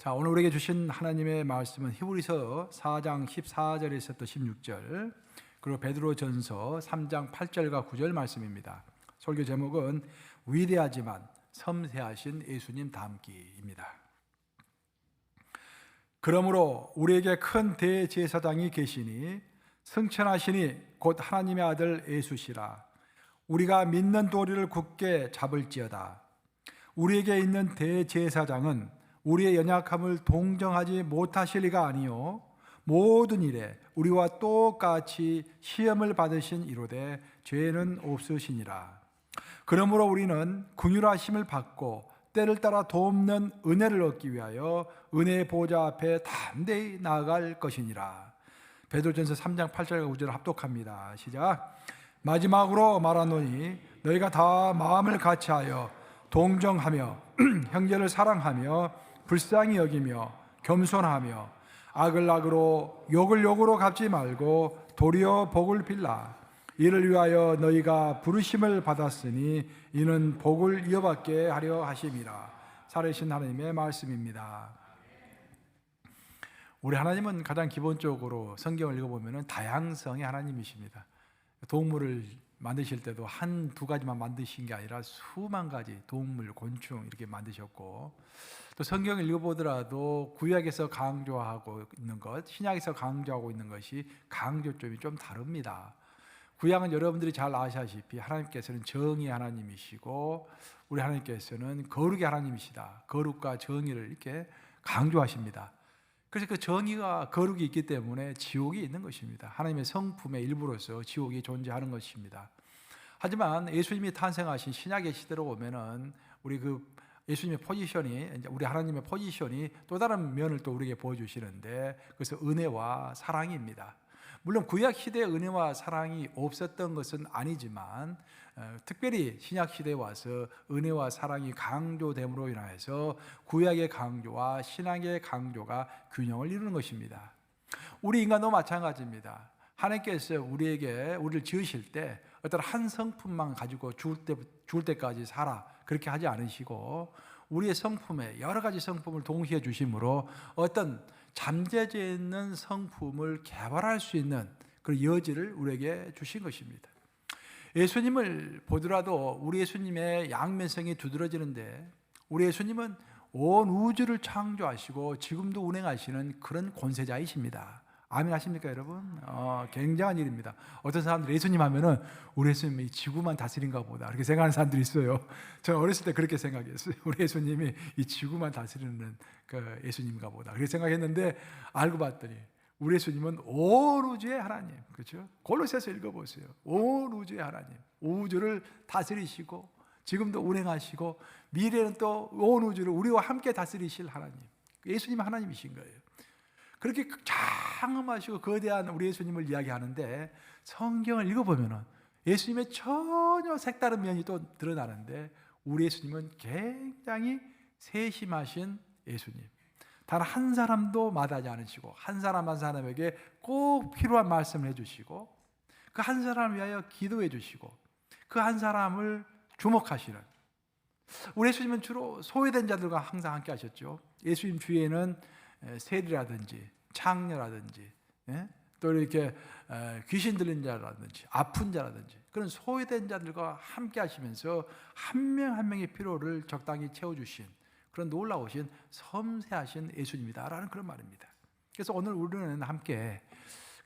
자, 오늘 우리에게 주신 하나님의 말씀은 히브리서 4장 14절에서 또 16절, 그리고 베드로전서 3장 8절과 9절 말씀입니다. 설교 제목은 위대하지만 섬세하신 예수님 닮기입니다. 그러므로 우리에게 큰 대제사장이 계시니 승천하시니 곧 하나님의 아들 예수시라. 우리가 믿는 도리를 굳게 잡을지어다. 우리에게 있는 대제사장은 우리의 연약함을 동정하지 못하실 리가 아니요 모든 일에 우리와 똑같이 시험을 받으신 이로되 죄는 없으시니라. 그러므로 우리는 긍휼하심을 받고 때를 따라 돕는 은혜를 얻기 위하여 은혜의 보좌 앞에 담대히 나아갈 것이니라. 베드로전서 3장 8절과 9절을 합독합니다. 시작. 마지막으로 말하노니 너희가 다 마음을 같이하여 동정하며 형제를 사랑하며 불쌍히 여기며 겸손하며 악을 악으로 욕을 욕으로 갚지 말고 도리어 복을 빌라. 이를 위하여 너희가 부르심을 받았으니 이는 복을 이어받게 하려 하심이라. 살아계신 하나님의 말씀입니다. 우리 하나님은 가장 기본적으로 성경을 읽어보면 다양성의 하나님이십니다. 동물을 만드실 때도 한두 가지만 만드신 게 아니라 수만 가지 동물, 곤충 이렇게 만드셨고, 또 성경을 읽어보더라도 구약에서 강조하고 있는 것, 신약에서 강조하고 있는 것이 강조점이 좀 다릅니다. 구약은 여러분들이 잘 아시다시피 하나님께서는 정의의 하나님이시고 우리 하나님께서는 거룩의 하나님이시다. 거룩과 정의를 이렇게 강조하십니다. 그래서 그 정의가 거룩이 있기 때문에 지옥이 있는 것입니다. 하나님의 성품의 일부로서 지옥이 존재하는 것입니다. 하지만 예수님이 탄생하신 신약의 시대로 오면은 우리 예수님의 포지션이, 우리 하나님의 포지션이 또 다른 면을 또 우리에게 보여주시는데, 그래서 은혜와 사랑입니다. 물론 구약 시대에 은혜와 사랑이 없었던 것은 아니지만 특별히 신약 시대에 와서 은혜와 사랑이 강조됨으로 인하여서 구약의 강조와 신약의 강조가 균형을 이루는 것입니다. 우리 인간도 마찬가지입니다. 하나님께서 우리를 지으실 때 어떤 한 성품만 가지고 죽을 때까지 살아 그렇게 하지 않으시고 우리의 성품에 여러 가지 성품을 동시에 주심으로 어떤 잠재져 있는 성품을 개발할 수 있는 그런 여지를 우리에게 주신 것입니다. 예수님을 보더라도 우리 예수님의 양면성이 두드러지는데, 우리 예수님은 온 우주를 창조하시고 지금도 운행하시는 그런 권세자이십니다. 아멘 하십니까 여러분? 굉장한 일입니다. 어떤 사람들이 예수님 하면은 우리 예수님이 지구만 다스린가 보다 이렇게 생각하는 사람들이 있어요. 저는 어렸을 때 그렇게 생각했어요. 우리 예수님이 이 지구만 다스리는 그 예수님인가 보다 그렇게 생각했는데, 알고 봤더니 우리 예수님은 온 우주의 하나님, 그렇죠? 골로새서 읽어보세요. 온 우주의 하나님, 우주를 다스리시고 지금도 운행하시고 미래는 또 온 우주를 우리와 함께 다스리실 하나님, 예수님 하나님이신 거예요. 그렇게 장엄하시고 거대한 우리 예수님을 이야기하는데, 성경을 읽어보면 예수님의 전혀 색다른 면이 또 드러나는데, 우리 예수님은 굉장히 세심하신 예수님, 단 한 사람도 마다하지 않으시고 한 사람 한 사람에게 꼭 필요한 말씀을 해주시고 그 한 사람을 위하여 기도해 주시고 그 한 사람을 주목하시는, 우리 예수님은 주로 소외된 자들과 항상 함께 하셨죠. 예수님 주위에는 세리라든지 창녀라든지 또 이렇게 귀신 들린 자라든지 아픈 자라든지 그런 소외된 자들과 함께 하시면서 한 명 한 명의 필요를 적당히 채워주신 그런 놀라우신 섬세하신 예수님이다라는 그런 말입니다. 그래서 오늘 우리는 함께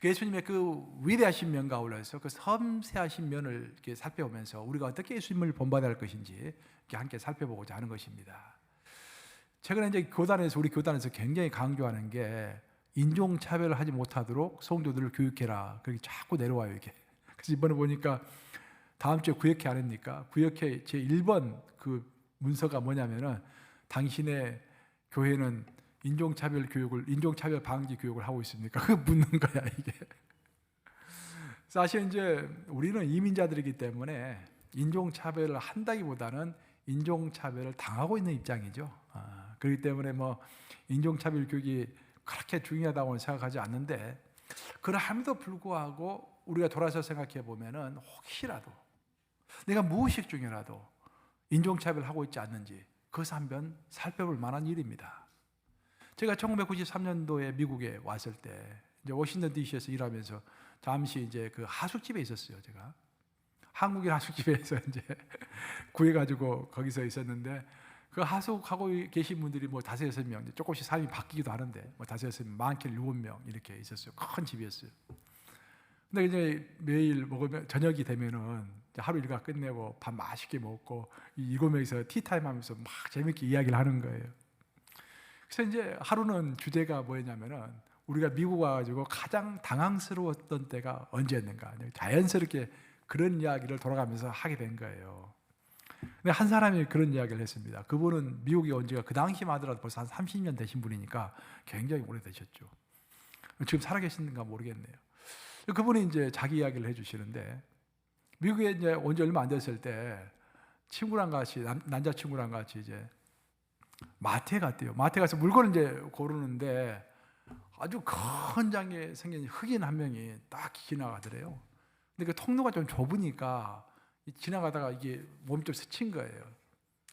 예수님의 그 위대하신 면과 어울려서 그 섬세하신 면을 이렇게 살펴보면서 우리가 어떻게 예수님을 본받아야 할 것인지 이렇게 함께 살펴보고자 하는 것입니다. 최근에 이제 우리 교단에서 굉장히 강조하는 게 인종차별을 하지 못하도록 성도들을 교육해라. 그렇게 자꾸 내려와요, 이게. 그래서 이번에 보니까 다음 주에 구역회 안 합니까? 구역회 제 1번 그 문서가 뭐냐면은 당신의 교회는 인종차별 방지 교육을 하고 있습니까? 그거 묻는 거야, 이게. 사실 이제 우리는 이민자들이기 때문에 인종차별을 한다기보다는 인종차별을 당하고 있는 입장이죠. 그렇기 때문에 인종차별 교육이 그렇게 중요하다고는 생각하지 않는데, 그럼에도 불구하고 우리가 돌아서 생각해 보면은 혹시라도 내가 무의식 중에라도 인종차별을 하고 있지 않는지 그것을 한번 살펴볼 만한 일입니다. 제가 1993년도에 미국에 왔을 때 이제 워싱턴 DC에서 일하면서 잠시 이제 그 하숙집에 있었어요. 제가 한국인 하숙집에서 이제 구해가지고 거기서 있었는데, 그 하숙하고 계신 분들이 뭐 5-6명, 조금씩 삶이 바뀌기도 하는데 뭐 5-6명, 많게는 7명 이렇게 있었어요. 큰 집이었어요. 근데 이제 매일 먹으면 저녁이 되면은 하루 일과 끝내고 밥 맛있게 먹고 7명이서 티타임 하면서 막 재밌게 이야기를 하는 거예요. 그래서 이제 하루는 주제가 뭐였냐면은, 우리가 미국 와가지고 가장 당황스러웠던 때가 언제였는가, 자연스럽게 그런 이야기를 돌아가면서 하게 된 거예요. 근데 한 사람이 그런 이야기를 했습니다. 그분은 미국에 온 지가 그 당시만 하더라도 벌써 한 30년 되신 분이니까 굉장히 오래되셨죠. 지금 살아계시는가 모르겠네요. 그분이 이제 자기 이야기를 해주시는데, 미국에 이제 온 지 얼마 안 됐을 때 친구랑 같이, 남자친구랑 같이 이제 마트에 갔대요. 마트에 가서 물건을 이제 고르는데 아주 큰 장에 생긴 흑인 한 명이 딱 지나가더래요. 근데 그 통로가 좀 좁으니까 지나가다가 이게 몸이 좀 스친 거예요.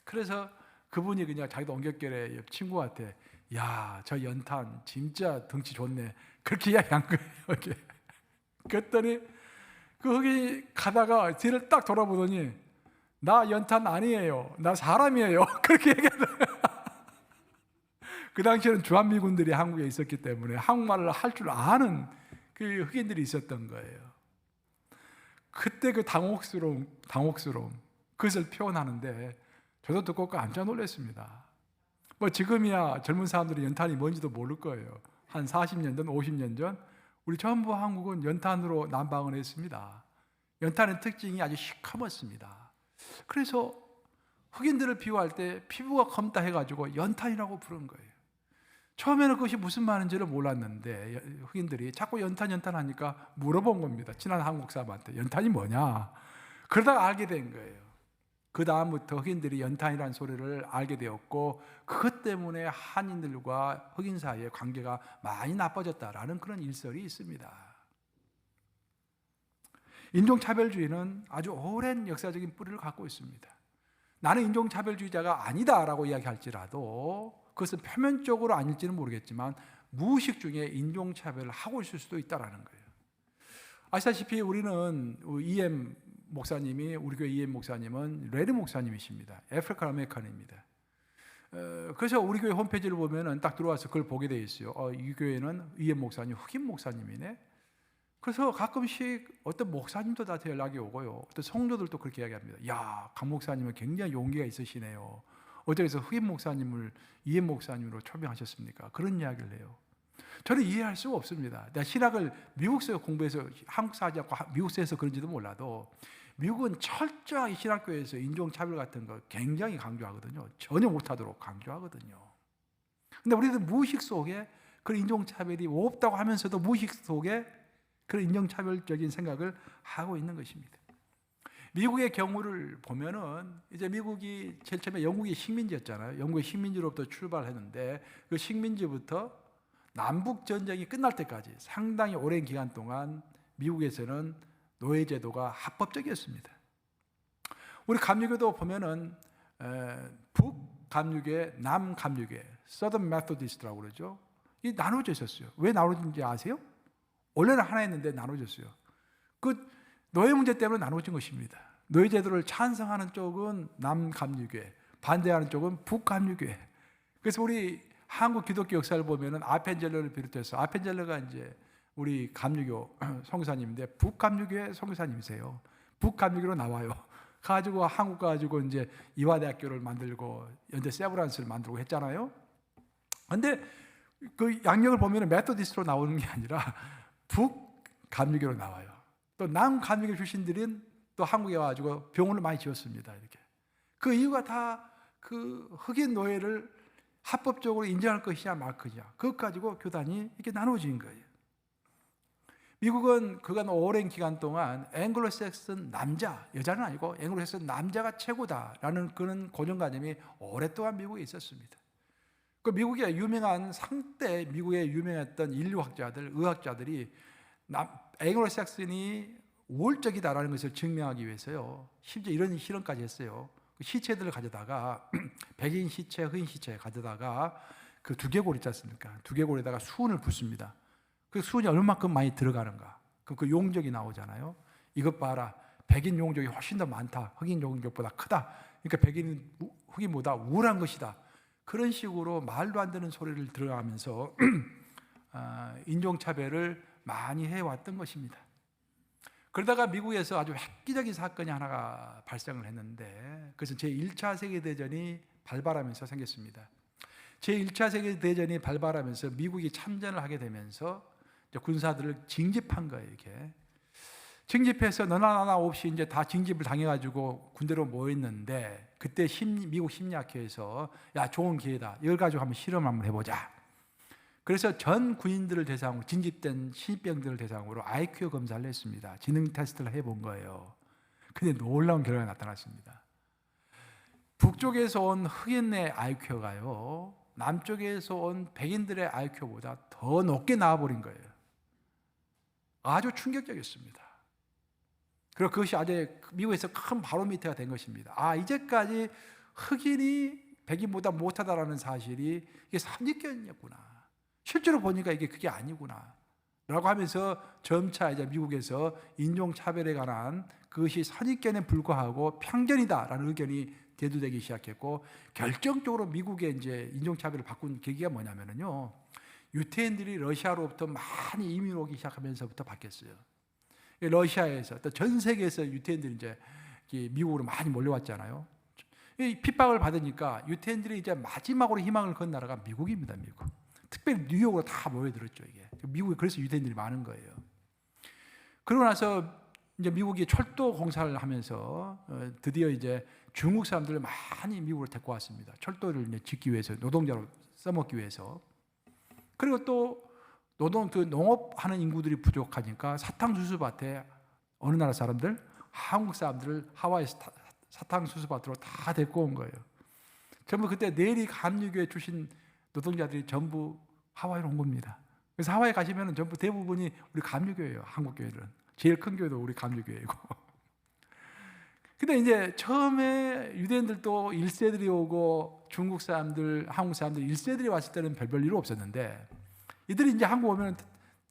그래서 그분이 그냥 자기도 엉겹결에 옆 친구한테, 야, 저 연탄 진짜 덩치 좋네, 그렇게 이야기한 거예요. 그랬더니 그 흑인이 가다가 뒤를 딱 돌아보더니, 나 연탄 아니에요, 나 사람이에요, 그렇게 얘기하더라고요. 그 당시에는 주한미군들이 한국에 있었기 때문에 한국말을 할 줄 아는 그 흑인들이 있었던 거예요. 그때 그 당혹스러움, 그것을 표현하는데 저도 듣고 깜짝 놀랐습니다. 뭐 지금이야 젊은 사람들이 연탄이 뭔지도 모를 거예요. 한 40년 전, 50년 전 우리 전부 한국은 연탄으로 난방을 했습니다. 연탄의 특징이 아주 시커멓습니다. 그래서 흑인들을 비유할 때 피부가 검다 해가지고 연탄이라고 부른 거예요. 처음에는 그것이 무슨 말인지를 몰랐는데 흑인들이 자꾸 연탄 하니까 물어본 겁니다. 친한 한국 사람한테 연탄이 뭐냐. 그러다가 알게 된 거예요. 그 다음부터 흑인들이 연탄이라는 소리를 알게 되었고, 그것 때문에 한인들과 흑인 사이의 관계가 많이 나빠졌다라는 그런 일설이 있습니다. 인종차별주의는 아주 오랜 역사적인 뿌리를 갖고 있습니다. 나는 인종차별주의자가 아니다라고 이야기할지라도 그것은 표면적으로 아닐지는 모르겠지만 무의식 중에 인종차별을 하고 있을 수도 있다는 거예요. 아시다시피 우리는 EM 목사님이, 우리 교회 EM 목사님은 레드 목사님이십니다. 아프리칸 아메리칸입니다. 그래서 우리 교회 홈페이지를 보면은 딱 들어와서 그걸 보게 돼 있어요. 이 교회는 EM 목사님 흑인 목사님이네. 그래서 가끔씩 어떤 목사님도 다 연락이 오고요. 어떤 성도들도 그렇게 이야기합니다. 야, 강 목사님은 굉장히 용기가 있으시네요. 어떻게 해서 흑인 목사님을 EM 목사님으로 초빙하셨습니까? 그런 이야기를 해요. 저는 이해할 수가 없습니다. 내가 신학을 미국에서 공부해서 한국사 하지 않고 미국에서 그런지도 몰라도 미국은 철저하게 신학교에서 인종차별 같은 거 굉장히 강조하거든요. 전혀 못하도록 강조하거든요. 근데 우리도 무의식 속에 그런 인종차별이 없다고 하면서도 무의식 속에 그런 인종차별적인 생각을 하고 있는 것입니다. 미국의 경우를 보면은 이제 미국이 제일 처음에 영국의 식민지였잖아요. 영국의 식민지로부터 출발했는데 그 식민지부터 남북 전쟁이 끝날 때까지 상당히 오랜 기간 동안 미국에서는 노예제도가 합법적이었습니다. 우리 감리교도 보면은 북감리교, 남감리교, Southern Methodist라고 그러죠. 이 나눠져 있었어요. 왜 나눠진지 아세요? 원래는 하나였는데 나눠졌어요. 그 노예 문제 때문에 나눠진 것입니다. 노예제도를 찬성하는 쪽은 남감리교회, 반대하는 쪽은 북감리교회. 그래서 우리 한국 기독교 역사를 보면은 아펜젤러를 비롯해서, 아펜젤러가 이제 우리 감리교 선교사님인데 북감리교회 선교사님이세요. 북감리교로 나와요. 가지고 한국 가지고 이제 이화대학교를 만들고 연대 세브란스를 만들고 했잖아요. 근데 그 양력을 보면은 메토디스트로 나오는 게 아니라 북감리교로 나와요. 또 남감리교 출신들은 또 한국에 와가지고 병원을 많이 지었습니다. 이렇게. 그 이유가 다 그 흑인 노예를 합법적으로 인정할 것이냐 말 것이냐, 그것 가지고 교단이 이렇게 나눠진 거예요. 미국은 그간 오랜 기간 동안 앵글로색슨 남자, 여자는 아니고 앵글로색슨 남자가 최고다라는 그런 고정관념이 오랫동안 미국에 있었습니다. 그 미국의 유명한 상대 미국에 유명했던 인류학자들, 의학자들이 앵글로색슨이 우월적이다라는 것을 증명하기 위해서요, 심지어 이런 실험까지 했어요. 시체들을 가져다가 백인 시체, 흑인 시체 가져다가 그 두개골 있지 않습니까? 두개골에다가 수은을 붓습니다. 그 수은이 얼마만큼 많이 들어가는가? 그럼 그 용적이 나오잖아요. 이것 봐라. 백인 용적이 훨씬 더 많다. 흑인 용적보다 크다. 그러니까 백인 흑인보다 우월한 것이다. 그런 식으로 말도 안 되는 소리를 들어가면서 인종차별을 많이 해왔던 것입니다. 그러다가 미국에서 아주 획기적인 사건이 하나가 발생을 했는데, 그것은 제1차 세계대전이 발발하면서 생겼습니다. 제1차 세계대전이 발발하면서 미국이 참전을 하게 되면서 군사들을 징집한 거예요. 이렇게 징집해서 너나 나나 없이 이제 다 징집을 당해가지고 군대로 모였는데, 그때 미국 심리학회에서 야, 좋은 기회다. 이걸 가지고 한번 실험 한번 해보자. 그래서 전 군인들을 대상으로, 징집된 신병들을 대상으로 IQ 검사를 했습니다. 지능 테스트를 해본 거예요. 근데 놀라운 결과가 나타났습니다. 북쪽에서 온 흑인의 IQ가요, 남쪽에서 온 백인들의 IQ보다 더 높게 나와버린 거예요. 아주 충격적이었습니다. 그리고 그것이 아주 미국에서 큰 바로미터가 된 것입니다. 이제까지 흑인이 백인보다 못하다라는 사실이 이게 선입견이었구나. 실제로 보니까 이게 그게 아니구나 라고 하면서 점차 이제 미국에서 인종차별에 관한 그것이 선입견에 불과하고 편견이다라는 의견이 대두되기 시작했고, 결정적으로 미국의 이제 인종차별을 바꾼 계기가 뭐냐면요, 유태인들이 러시아로부터 많이 이민 오기 시작하면서부터 바뀌었어요. 러시아에서 또 전 세계에서 유태인들이 이제 미국으로 많이 몰려왔잖아요. 이 핍박을 받으니까 유태인들이 이제 마지막으로 희망을 건 나라가 미국입니다. 미국. 특별히 뉴욕으로 다 모여들었죠. 이게 미국에 그래서 유대인들이 많은 거예요. 그러고 나서 이제 미국이 철도 공사를 하면서 드디어 이제 중국 사람들을 많이 미국으로 데리고 왔습니다. 철도를 이제 짓기 위해서, 노동자로 써먹기 위해서. 그리고 또 농업하는 인구들이 부족하니까 사탕수수밭에 어느 나라 사람들, 한국 사람들을 하와이 사탕수수밭으로 다 데리고 온 거예요. 전부 그때 내리 감리교회 출신 노동자들이 전부 하와이로 온 겁니다. 그래서 하와이 가시면 전부 대부분이 우리 감리교회예요. 한국 교회들은 제일 큰 교회도 우리 감리교회이고. 근데 이제 처음에 유대인들도 1세들이 오고 중국 사람들, 한국 사람들 1세들이 왔을 때는 별 일 없었는데, 이들이 이제 한국 오면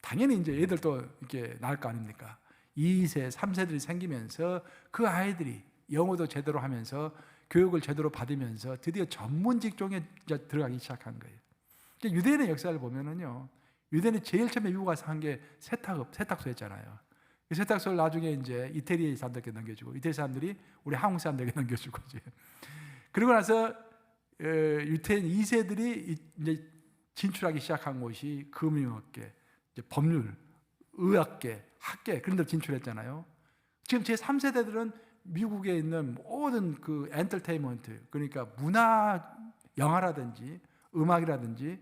당연히 이제 애들도 이렇게 나을 거 아닙니까? 2세, 3세들이 생기면서 그 아이들이 영어도 제대로 하면서 교육을 제대로 받으면서 드디어 전문 직종에 들어가기 시작한 거예요. 유대인의 역사를 보면은요, 유대인이 제일 처음에 미국 가서 한 게 세탁소였잖아요. 이 세탁소를 나중에 이제 이태리 사람들에게 넘겨주고, 이태리 사람들이 우리 한국 사람들에게 넘겨주고, 그리고 나서 유태인 2세들이 이제 진출하기 시작한 곳이 금융업계, 법률, 의학계, 학계, 그런 데 진출했잖아요. 지금 제 3세대들은 미국에 있는 모든 그 엔터테인먼트, 그러니까 문화, 영화라든지 음악이라든지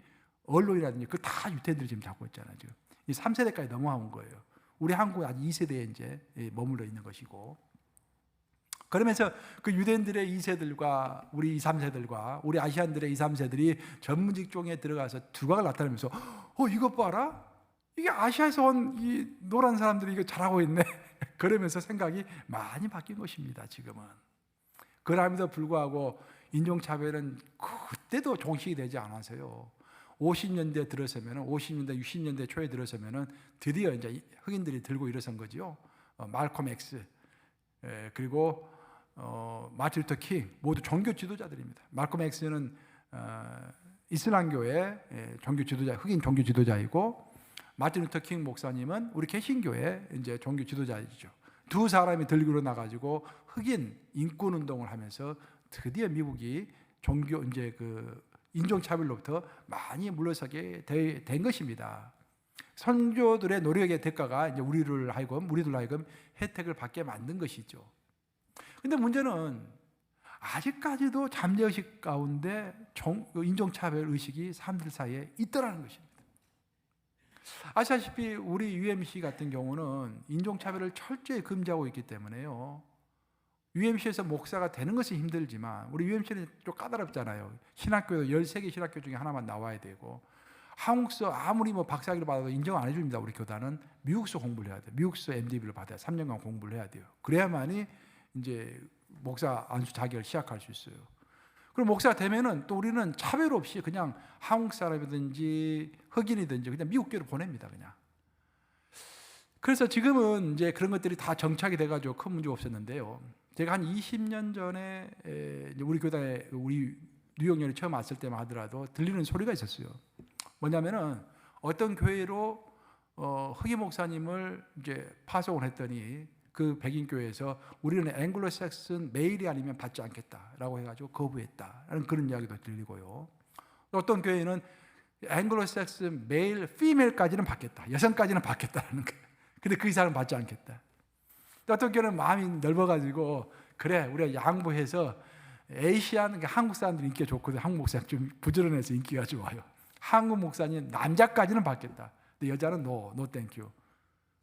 언론이라든지 그 다 유태인들이 지금 잡고 있잖아요. 지금 이 3세대까지 넘어온 거예요. 우리 한국은 아직 2세대에 이제 머물러 있는 것이고, 그러면서 그 유대인들의 2세들과 우리 2, 3세들과 우리 아시안들의 2, 3세들이 전문 직종에 들어가서 두각을 나타내면서 이것 봐라, 이게 아시아에서 온 이 노란 사람들이 이거 잘하고 있네. 그러면서 생각이 많이 바뀐 것입니다. 지금은. 그럼에도 불구하고 인종차별은 그때도 종식이 되지 않아서요. 50년대 들어서면, 50년대, 60년대 초에 들어서면 드디어 이제 흑인들이 들고 일어선 거죠. 말콤 X, 그리고 마틴 루터 킹, 모두 종교 지도자들입니다. 말콤 X는 이슬람교의 종교 지도자, 흑인 종교 지도자이고, 마틴 루터 킹 목사님은 우리 개신교의 이제 종교 지도자이죠. 두 사람이 들고 일어나가지고 흑인 인권 운동을 하면서 드디어 미국이 종교 이제 그 인종차별로부터 많이 물러서게 된 것입니다. 선조들의 노력의 대가가 이제 우리들 하여금 혜택을 받게 만든 것이죠. 근데 문제는 아직까지도 잠재의식 가운데 인종차별 의식이 사람들 사이에 있더라는 것입니다. 아시다시피 우리 UMC 같은 경우는 인종차별을 철저히 금지하고 있기 때문에요, UMC에서 목사가 되는 것은 힘들지만 우리 UMC는 좀 까다롭잖아요. 신학교도 13개 신학교 중에 하나만 나와야 되고, 한국서 아무리 뭐 박사학위를 받아도 인정 안 해줍니다. 우리 교단은 미국서 공부를 해야 돼요. 미국서 MDB를 받아야 3년간 공부를 해야 돼요. 그래야만이 이제 목사 안수 자격을 시작할 수 있어요. 그럼 목사가 되면은 또 우리는 차별 없이 그냥 한국 사람이든지 흑인이든지 그냥 미국 교회로 보냅니다, 그냥. 그래서 지금은 이제 그런 것들이 다 정착이 돼가지고 큰 문제가 없었는데요. 제가 한 20년 전에 우리 교단에 우리 뉴욕연이 처음 왔을 때만 하더라도 들리는 소리가 있었어요. 뭐냐면은 어떤 교회로 흑인 목사님을 이제 파송을 했더니 그 백인 교회에서 우리는 앵글로색슨 메일이 아니면 받지 않겠다라고 해가지고 거부했다라는 그런 이야기도 들리고요. 어떤 교회는 앵글로색슨 메일, 피메일까지는 받겠다, 여성까지는 받겠다라는 거예요. 근데 그 이상은 받지 않겠다. 또 어떤 교회는 마음이 넓어가지고 그래 우리가 양보해서 에이시안 한국 사람들이 인기가 좋거든. 한국 목사님 좀 부지런해서 인기가 좋아요. 한국 목사님 남자까지는 받겠다. 근데 여자는 노 땡큐.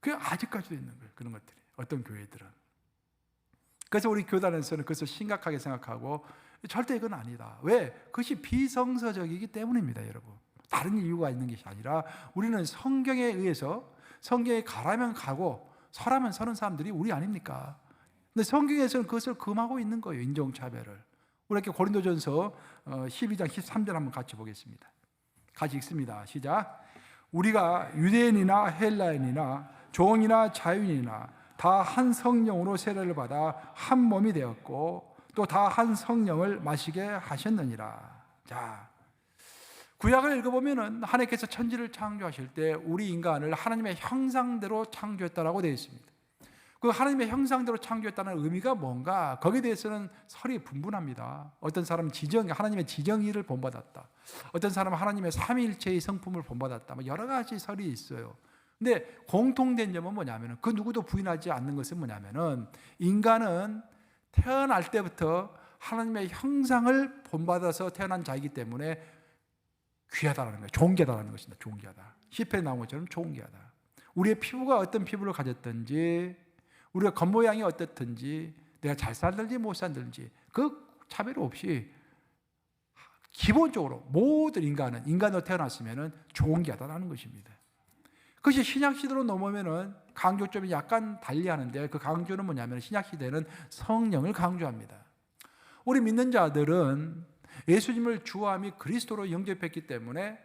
그게 아직까지도 있는 거예요. 그런 것들이 어떤 교회들은. 그래서 우리 교단에서는 그것을 심각하게 생각하고 절대 이건 아니다. 왜? 그것이 비성서적이기 때문입니다, 여러분. 다른 이유가 있는 것이 아니라 우리는 성경에 의해서 성경에 가라면 가고 서라면 서는 사람들이 우리 아닙니까? 근데 성경에서는 그것을 금하고 있는 거예요, 인종차별을. 우리 이렇게 고린도전서 12장 13절 한번 같이 보겠습니다. 같이 읽습니다. 시작. 우리가 유대인이나 헬라인이나 종이나 자유인이나 다 한 성령으로 세례를 받아 한 몸이 되었고 또 다 한 성령을 마시게 하셨느니라. 자, 구약을 읽어보면은 하나님께서 천지를 창조하실 때 우리 인간을 하나님의 형상대로 창조했다라고 되어 있습니다. 그 하나님의 형상대로 창조했다는 의미가 뭔가 거기에 대해서는 설이 분분합니다. 어떤 사람은 하나님의 지정의를 본받았다. 어떤 사람은 하나님의 삼위일체의 성품을 본받았다. 여러 가지 설이 있어요. 근데 공통된 점은 뭐냐면은 그 누구도 부인하지 않는 것은 뭐냐면은 인간은 태어날 때부터 하나님의 형상을 본받아서 태어난 자이기 때문에 귀하다라는 거예요. 존귀하다는 것입니다. 존귀하다. 시편에 나온 것처럼 존귀하다. 우리의 피부가 어떤 피부를 가졌든지 우리가 겉모양이 어떻든지 내가 잘 살든지 못 살든지 그 차별 없이 기본적으로 모든 인간으로 태어났으면 존귀하다는 것입니다. 그것이 신약시대로 넘어오면 강조점이 약간 달리하는데 그 강조는 뭐냐면 신약시대는 성령을 강조합니다. 우리 믿는 자들은 예수님을 주와 및 그리스도로 영접했기 때문에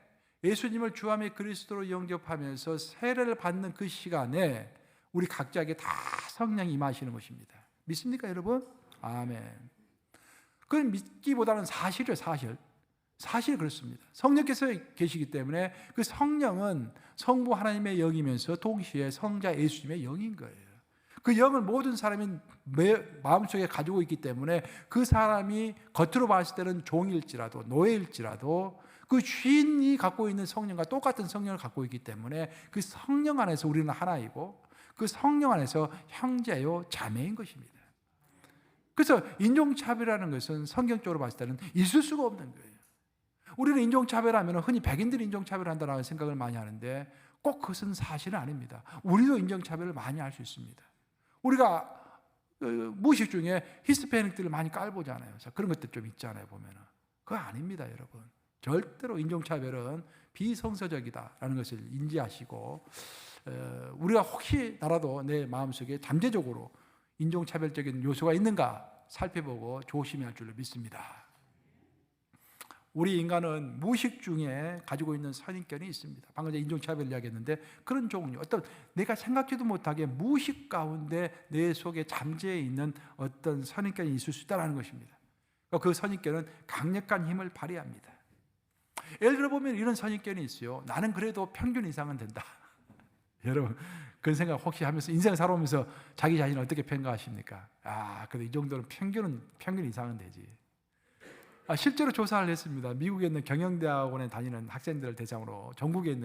예수님을 주와 및 그리스도로 영접하면서 세례를 받는 그 시간에 우리 각자에게 다 성령이 임하시는 것입니다. 믿습니까, 여러분? 아멘. 그건 믿기보다는 사실이에요, 사실. 사실 그렇습니다. 성령께서 계시기 때문에 그 성령은 성부 하나님의 영이면서 동시에 성자 예수님의 영인 거예요. 그 영을 모든 사람이 마음속에 가지고 있기 때문에 그 사람이 겉으로 봤을 때는 종일지라도 노예일지라도 그 주인이 갖고 있는 성령과 똑같은 성령을 갖고 있기 때문에 그 성령 안에서 우리는 하나이고 그 성령 안에서 형제요 자매인 것입니다. 그래서 인종차별이라는 것은 성경적으로 봤을 때는 있을 수가 없는 거예요. 우리는 인종차별하면 흔히 백인들이 인종차별한다는 생각을 많이 하는데 꼭 그것은 사실은 아닙니다. 우리도 인종차별을 많이 할 수 있습니다. 우리가 무식 중에 히스패닉들을 많이 깔보잖아요. 그런 것들 좀 있잖아요, 보면은. 그거 아닙니다, 여러분. 절대로 인종차별은 비성서적이다라는 것을 인지하시고 우리가 혹시나라도 내 마음속에 잠재적으로 인종차별적인 요소가 있는가 살펴보고 조심해야 할 줄로 믿습니다. 우리 인간은 무의식 중에 가지고 있는 선입견이 있습니다. 방금 전에 인종차별 이야기했는데 그런 종류, 어떤 내가 생각지도 못하게 무의식 가운데 내 속에 잠재해 있는 어떤 선입견이 있을 수 있다는 것입니다. 그 선입견은 강력한 힘을 발휘합니다. 예를 들어보면 이런 선입견이 있어요. 나는 그래도 평균 이상은 된다. 여러분 그런 생각 혹시 하면서 인생 살아오면서 자기 자신을 어떻게 평가하십니까? 그래도 이 정도는 평균 이상은 되지. 실제로 조사를 했습니다. 미국에 있는 경영대학원에 다니는 학생들을 대상으로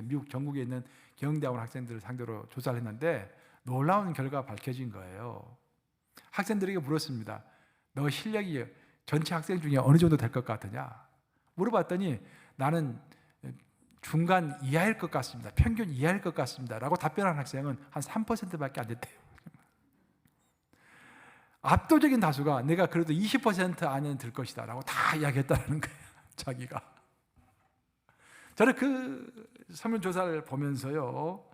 미국 전국에 있는 경영대학원 학생들을 상대로 조사를 했는데 놀라운 결과가 밝혀진 거예요. 학생들에게 물었습니다. 너 실력이 전체 학생 중에 어느 정도 될 것 같으냐? 물어봤더니 나는 중간 이하일 것 같습니다. 평균 이하일 것 같습니다. 라고 답변한 학생은 한 3%밖에 안 됐대요. 압도적인 다수가 내가 그래도 20% 안에는 들 것이다 라고 다 이야기했다는 거예요. 자기가. 저는 그 설문조사를 보면서요,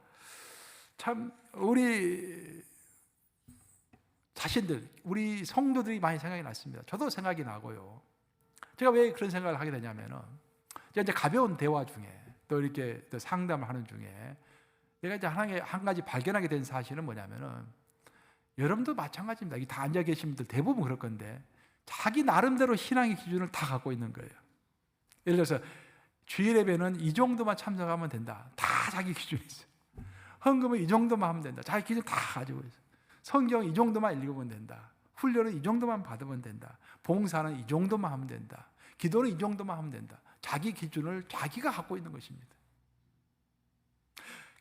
참 우리 자신들, 우리 성도들이 많이 생각이 났습니다. 저도 생각이 나고요. 제가 왜 그런 생각을 하게 되냐면은, 제가 이제 가벼운 대화 중에 또 이렇게 또 상담을 하는 중에 내가 이제 한 가지 발견하게 된 사실은 뭐냐면은, 여러분도 마찬가지입니다. 여기 다 앉아 계신 분들 대부분 그럴 건데, 자기 나름대로 신앙의 기준을 다 갖고 있는 거예요. 예를 들어서 주일 예배는 이 정도만 참석하면 된다. 다 자기 기준이 있어요. 헌금은 이 정도만 하면 된다. 자기 기준 다 가지고 있어요. 성경 이 정도만 읽으면 된다. 훈련은 이 정도만 받으면 된다. 봉사는 이 정도만 하면 된다. 기도는 이 정도만 하면 된다. 자기 기준을 자기가 갖고 있는 것입니다.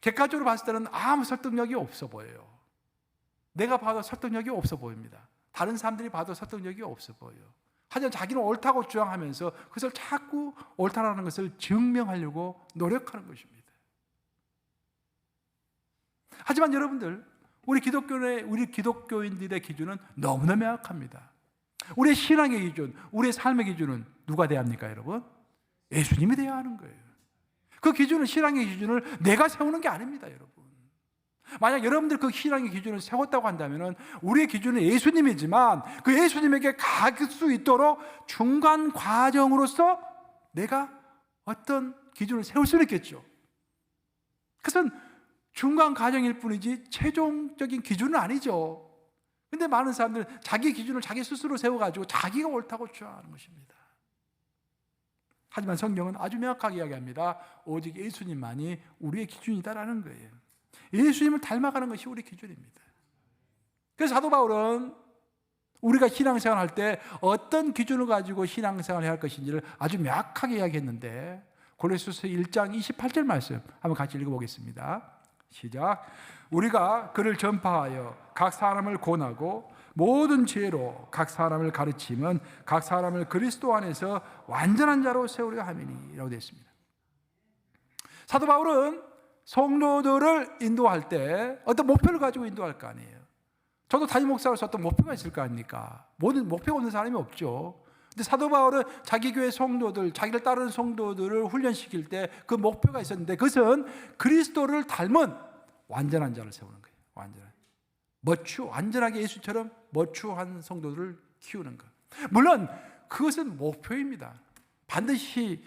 객관적으로 봤을 때는 아무 설득력이 없어 보여요. 내가 봐도 설득력이 없어 보입니다. 다른 사람들이 봐도 설득력이 없어 보여요. 하지만 자기는 옳다고 주장하면서 그것을 자꾸 옳다라는 것을 증명하려고 노력하는 것입니다. 하지만 여러분들, 우리 기독교인들의 기준은 너무나 명확합니다. 우리의 신앙의 기준, 우리의 삶의 기준은 누가 돼야 합니까, 여러분? 예수님이 돼야 하는 거예요. 그 기준은, 신앙의 기준을 내가 세우는 게 아닙니다, 여러분. 만약 여러분들 그 신앙의 기준을 세웠다고 한다면 우리의 기준은 예수님이지만, 그 예수님에게 갈 수 있도록 중간 과정으로서 내가 어떤 기준을 세울 수는 있겠죠. 그것은 중간 과정일 뿐이지 최종적인 기준은 아니죠. 근데 많은 사람들은 자기 기준을 자기 스스로 세워가지고 자기가 옳다고 주장하는 것입니다. 하지만 성경은 아주 명확하게 이야기합니다. 오직 예수님만이 우리의 기준이다라는 거예요. 예수님을 닮아가는 것이 우리 기준입니다. 그래서 사도 바울은 우리가 신앙생활 할 때 어떤 기준을 가지고 신앙생활을 해야 할 것인지를 아주 명확하게 이야기했는데, 고린도서 1장 28절 말씀 한번 같이 읽어보겠습니다. 시작. 우리가 그를 전파하여 각 사람을 권하고 모든 지혜로 각 사람을 가르치면 각 사람을 그리스도 안에서 완전한 자로 세우려 함이니 라고 되어 있습니다. 사도 바울은 성도들을 인도할 때 어떤 목표를 가지고 인도할 거 아니에요. 저도 담임 목사로서 어떤 목표가 있을 거 아닙니까? 모든 목표가 없는 사람이 없죠. 근데 사도 바울은 자기 교회 성도들, 자기를 따르는 성도들을 훈련시킬 때 그 목표가 있었는데, 그것은 그리스도를 닮은 완전한 자를 세우는 거예요. 완전하게 예수처럼 머추한 성도들을 키우는 것. 물론 그것은 목표입니다. 반드시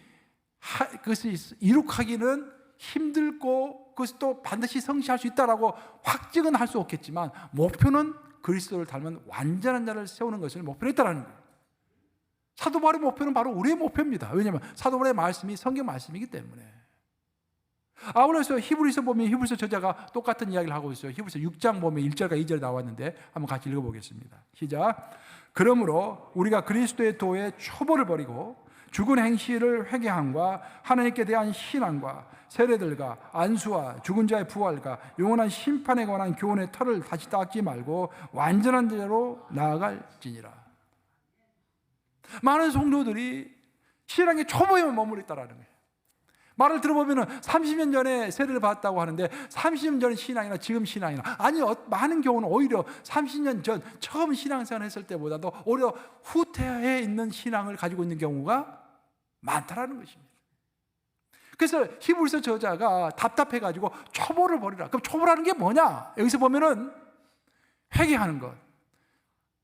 그것을 이룩하기는 힘들고 그것도 반드시 성취할 수 있다라고 확증은 할 수 없겠지만, 목표는 그리스도를 닮은 완전한 자를 세우는 것을 목표로 했다는 거예요. 사도 바울의 목표는 바로 우리의 목표입니다. 왜냐하면 사도 바울의 말씀이 성경 말씀이기 때문에. 아울러서 히브리서 보면 히브리서 저자가 똑같은 이야기를 하고 있어요. 히브리서 6장 보면 1절과 2절 나왔는데 한번 같이 읽어보겠습니다. 시작. 그러므로 우리가 그리스도의 도에 초보를 버리고 죽은 행실을 회개함과 하나님께 대한 신앙과 세례들과 안수와 죽은 자의 부활과 영원한 심판에 관한 교훈의 털을 다시 닦지 말고 완전한 대로 나아갈지니라. 많은 성도들이 신앙의 초보에만 머물러 있다는 거예요. 말을 들어보면 30년 전에 세례를 받았다고 하는데 30년 전 신앙이나 지금 신앙이나, 아니 많은 경우는 오히려 30년 전 처음 신앙생활 했을 때보다도 오히려 후퇴해 있는 신앙을 가지고 있는 경우가 많다라는 것입니다. 그래서 히브리서 저자가 답답해가지고 초보를 버리라. 그럼 초보라는 게 뭐냐? 여기서 보면은 회개하는 것,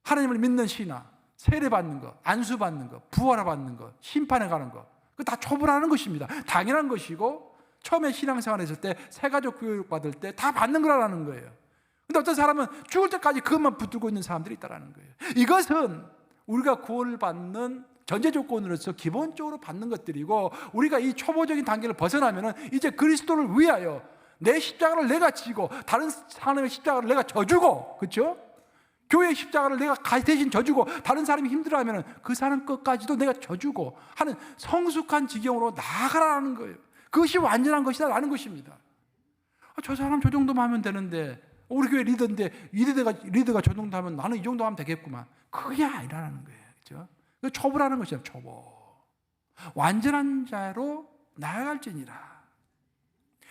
하나님을 믿는 신앙, 세례받는 것, 안수받는 것, 부활받는 것, 심판에 가는 것, 그 다 초보라는 것입니다. 당연한 것이고, 처음에 신앙생활 했을 때 새가족 교육 받을 때 다 받는 거라는 거예요. 근데 어떤 사람은 죽을 때까지 그것만 붙들고 있는 사람들이 있다는 거예요. 이것은 우리가 구원을 받는 전제 조건으로서 기본적으로 받는 것들이고, 우리가 이 초보적인 단계를 벗어나면은 이제 그리스도를 위하여 내 십자가를 내가 지고 다른 사람의 십자가를 내가 져주고, 그렇죠? 교회의 십자가를 내가 대신 져주고 다른 사람이 힘들어하면 그 사람 것까지도 내가 져주고 하는 성숙한 지경으로 나아가라는 거예요. 그것이 완전한 것이다라는 것입니다. 저 사람 저 정도만 하면 되는데, 우리 교회 리더인데 리더가 저 정도 하면 나는 이 정도 하면 되겠구만. 그게 아니라는 거예요. 그렇죠? 그 초보라는 것이죠. 초보. 완전한 자로 나아갈지니라.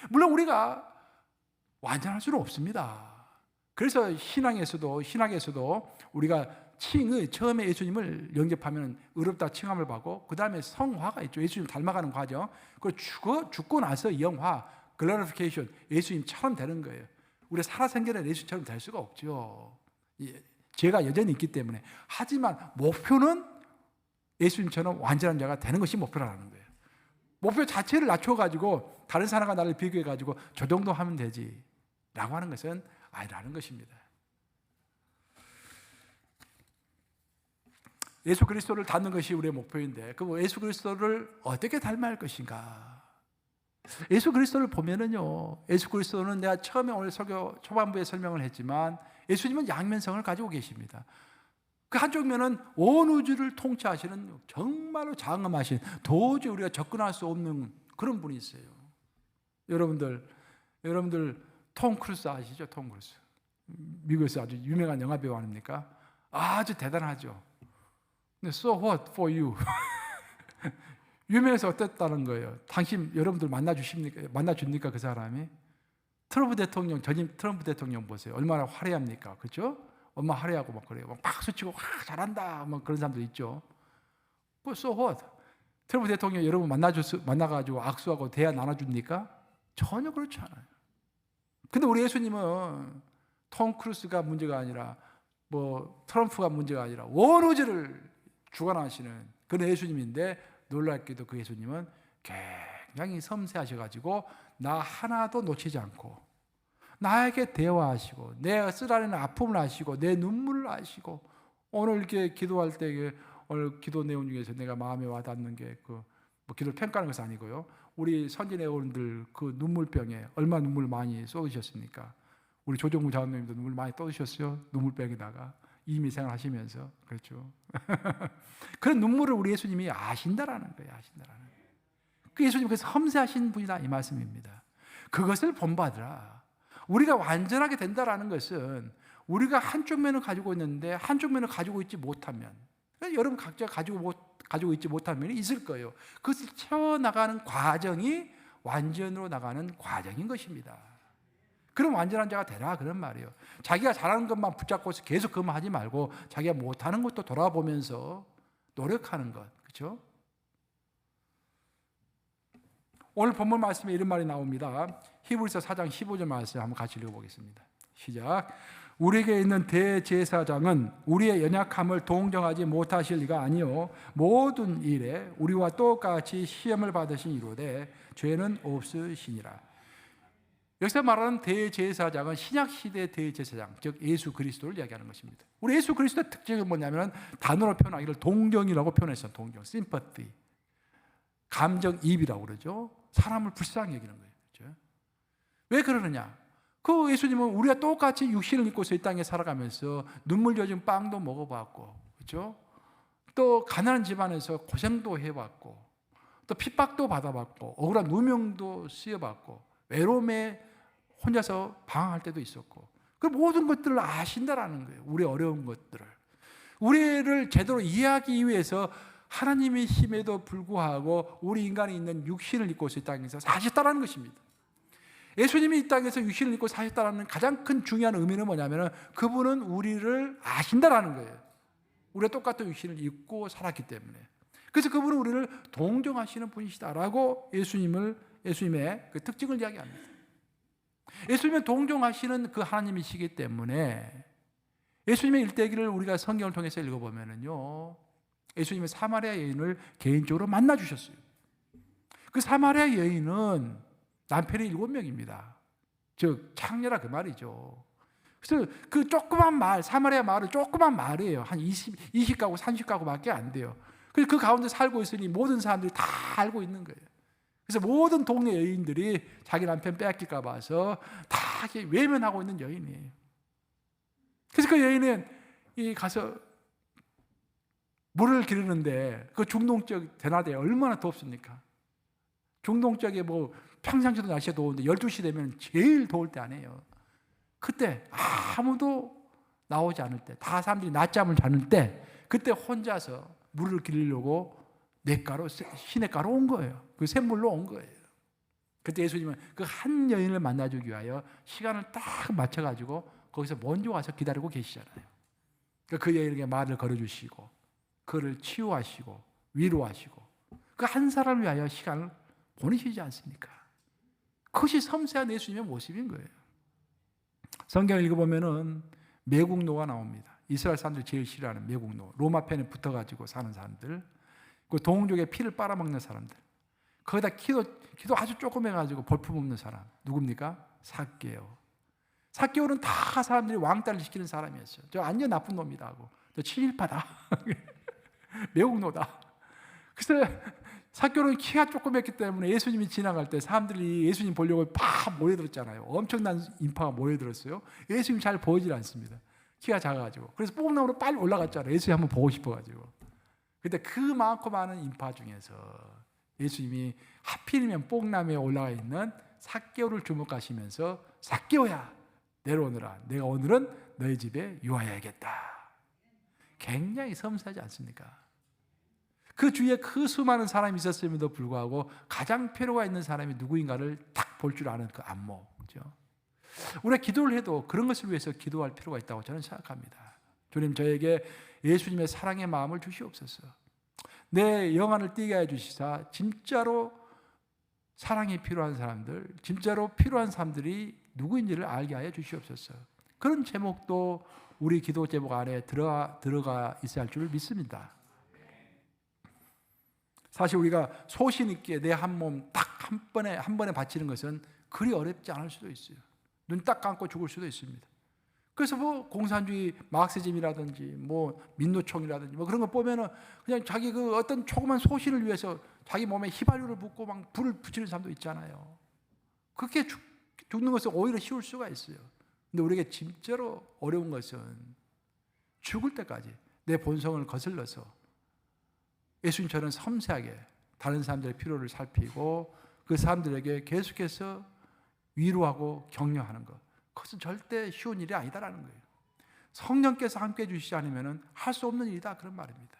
물론 우리가 완전할 수는 없습니다. 그래서 신학에서도 우리가 처음에 예수님을 영접하면 의롭다 칭함을 받고, 그 다음에 성화가 있죠. 예수님 닮아가는 과정. 그리고 죽고 나서 영화, 글로리피케이션, 예수님처럼 되는 거예요. 우리가 살아생전에 예수님처럼 될 수가 없죠. 죄가 여전히 있기 때문에. 하지만 목표는 예수님처럼 완전한 자가 되는 것이 목표라는 거예요. 목표 자체를 낮춰가지고 다른 사람과 나를 비교해가지고 저 정도 하면 되지 라고 하는 것은 아니라는 것입니다. 예수 그리스도를 닮는 것이 우리의 목표인데 그 예수 그리스도를 어떻게 닮아야 할 것인가? 예수 그리스도를 보면은요, 예수 그리스도는 내가 처음에 오늘 설교 초반부에 설명을 했지만 예수님은 양면성을 가지고 계십니다. 그 한쪽 면은 온 우주를 통치하시는 정말로 장엄하신, 도저히 우리가 접근할 수 없는 그런 분이 있어요. 여러분들 톰 크루스 아시죠? 톰 크루스. 미국에서 아주 유명한 영화 배우 아닙니까? 아주 대단하죠. 근데 so what for you? 유명해서 어땠다는 거예요? 당신 여러분들 만나줍니까 그 사람이? 트럼프 대통령, 전임 트럼프 대통령 보세요. 얼마나 화려합니까? 그렇죠? 얼마나 화려하고 막 그래요. 막 박수치고 와 잘한다 막 그런 사람들 있죠. 뭐 so what? 트럼프 대통령 여러분 만나가지고 악수하고 대화 나눠줍니까? 전혀 그렇지 않아요. 근데 우리 예수님은 톰 크루스가 문제가 아니라 뭐 트럼프가 문제가 아니라 온 우주를 주관하시는 그런 예수님인데 놀랍게도 그 예수님은 굉장히 섬세하셔가지고 나 하나도 놓치지 않고 나에게 대화하시고 내 쓰라리는 아픔을 아시고 내 눈물을 아시고 오늘 이렇게 기도할 때 오늘 기도 내용 중에서 내가 마음에 와닿는 게 뭐 기도를 평가하는 것은 아니고요. 우리 선진의 어른들 그 눈물병에 얼마나 눈물 많이 쏟으셨습니까? 우리 조정구 장로님도 눈물 많이 쏟으셨어요. 눈물병에다가 이미 생활하시면서 그렇죠. 그런 눈물을 우리 예수님이 아신다라는 거예요. 아신다라는 거예요. 그 예수님 그래서 섬세하신 분이다 이 말씀입니다. 그것을 본받으라. 우리가 완전하게 된다라는 것은 우리가 한쪽 면을 가지고 있는데 한쪽 면을 가지고 있지 못하면 여러분 각자 가지고 있지 못한 면이 있을 거예요. 그것을 채워나가는 과정이 완전으로 나가는 과정인 것입니다. 그럼 완전한 자가 되라 그런 말이에요. 자기가 잘하는 것만 붙잡고 계속 그만 하지 말고 자기가 못하는 것도 돌아보면서 노력하는 것. 그렇죠? 오늘 본문 말씀에 이런 말이 나옵니다. 히브리서 4장 15절 말씀 한번 같이 읽어보겠습니다. 시작. 우리에게 있는 대제사장은 우리의 연약함을 동정하지 못하실 리가 아니요 모든 일에 우리와 똑같이 시험을 받으신 이로되 죄는 없으시니라. 여기서 말하는 대제사장은 신약시대 대제사장, 즉 예수 그리스도를 이야기하는 것입니다. 우리 예수 그리스도의 특징은 뭐냐면 단어로 표현하기를 동정이라고 표현했어요. 동정, sympathy, 감정이입이라고 그러죠. 사람을 불쌍히 여기는 거예요. 그렇죠? 왜 그러느냐? 그 예수님은 우리가 똑같이 육신을 입고서 이 땅에 살아가면서 눈물 젖은 빵도 먹어봤고, 그렇죠? 또 가난한 집안에서 고생도 해봤고, 또 핍박도 받아봤고, 억울한 누명도 쓰여봤고, 외로움에 혼자서 방황할 때도 있었고, 그 모든 것들을 아신다라는 거예요. 우리의 어려운 것들을. 우리를 제대로 이해하기 위해서 하나님의 힘에도 불구하고 우리 인간이 있는 육신을 입고서 이 땅에서 사셨다라는 것입니다. 예수님이 이 땅에서 육신을 입고 사셨다는 가장 큰 중요한 의미는 뭐냐면 그분은 우리를 아신다라는 거예요. 우리가 똑같은 육신을 입고 살았기 때문에. 그래서 그분은 우리를 동정하시는 분이시다라고 예수님의 그 특징을 이야기합니다. 예수님은 동정하시는 그 하나님이시기 때문에 예수님의 일대기를 우리가 성경을 통해서 읽어보면요, 예수님의 사마리아 여인을 개인적으로 만나 주셨어요. 그 사마리아 여인은 남편이 7명입니다. 즉 창녀라 그 말이죠. 그래서 그 조그만 마을, 사마리아 마을은 조그만 마을이에요. 한 20가구, 30가구밖에 안 돼요. 그래서 그 가운데 살고 있으니 모든 사람들이 다 알고 있는 거예요. 그래서 모든 동네 여인들이 자기 남편 빼앗길까 봐서 다 외면하고 있는 여인이에요. 그래서 그 여인은 가서 물을 기르는데 그 중동적 대낮에 얼마나 덥습니까? 중동적에 뭐 평상시도 날씨가 더운데 12시 되면 제일 더울 때 아니에요. 그때 아무도 나오지 않을 때, 다 사람들이 낮잠을 자는 때, 그때 혼자서 물을 기르려고 시냇가로 온 거예요. 그 샘물로 온 거예요. 그때 예수님은 그 한 여인을 만나주기 위하여 시간을 딱 맞춰가지고 거기서 먼저 와서 기다리고 계시잖아요. 그 여인에게 말을 걸어주시고 그를 치유하시고 위로하시고 그 한 사람을 위하여 시간을 보내시지 않습니까? 그것이 섬세한 예수님의 모습인 거예요. 성경을 읽어보면은 매국노가 나옵니다. 이스라엘 사람들이 제일 싫어하는 매국노. 로마 편에 붙어가지고 사는 사람들. 그 동족의 피를 빨아먹는 사람들, 거기다 기도 아주 조금 해가지고 볼품없는 사람 누굽니까? 삭개오. 삭개오는 다 사람들이 왕따를 시키는 사람이었어요. 저 완전 나쁜 놈이다 하고, 저 친일파다, 매국노다. 그래서 삭개오는 키가 조그맣기 때문에 예수님이 지나갈 때 사람들이 예수님 보려고 팍 모여들었잖아요. 엄청난 인파가 모여들었어요. 예수님이 잘 보이질 않습니다. 키가 작아가지고. 그래서 뽕나무로 빨리 올라갔잖아요. 예수님 한번 보고 싶어가지고. 근데 그 많고 많은 인파 중에서 예수님이 하필이면 뽕나무에 올라가 있는 삭개오를 주목하시면서, 삭개오야 내려오너라, 내가 오늘은 너희 집에 유하여야겠다. 굉장히 섬세하지 않습니까? 그 주위에 그 수많은 사람이 있었음에도 불구하고 가장 필요가 있는 사람이 누구인가를 딱 볼 줄 아는 그 안목. 그죠? 우리가 기도를 해도 그런 것을 위해서 기도할 필요가 있다고 저는 생각합니다. 주님, 저에게 예수님의 사랑의 마음을 주시옵소서. 내 영안을 띄게 해주시사 진짜로 사랑이 필요한 사람들, 진짜로 필요한 사람들이 누구인지를 알게 하여 주시옵소서. 그런 제목도 우리 기도 제목 안에 들어가 있어야 할 줄 믿습니다. 사실 우리가 소신 있게 내 한 몸 딱 한 번에 바치는 것은 그리 어렵지 않을 수도 있어요. 눈 딱 감고 죽을 수도 있습니다. 그래서 뭐 공산주의 마크시즘이라든지 뭐 민노총이라든지 뭐 그런 거 보면은 그냥 자기 그 어떤 조그만 소신을 위해서 자기 몸에 휘발유를 붓고 막 불을 붙이는 사람도 있잖아요. 그렇게 죽는 것은 오히려 쉬울 수가 있어요. 근데 우리에게 진짜로 어려운 것은 죽을 때까지 내 본성을 거슬러서 예수님처럼 섬세하게 다른 사람들의 필요를 살피고 그 사람들에게 계속해서 위로하고 격려하는 것, 그것은 절대 쉬운 일이 아니다라는 거예요. 성령께서 함께 해주시지 않으면 할 수 없는 일이다, 그런 말입니다.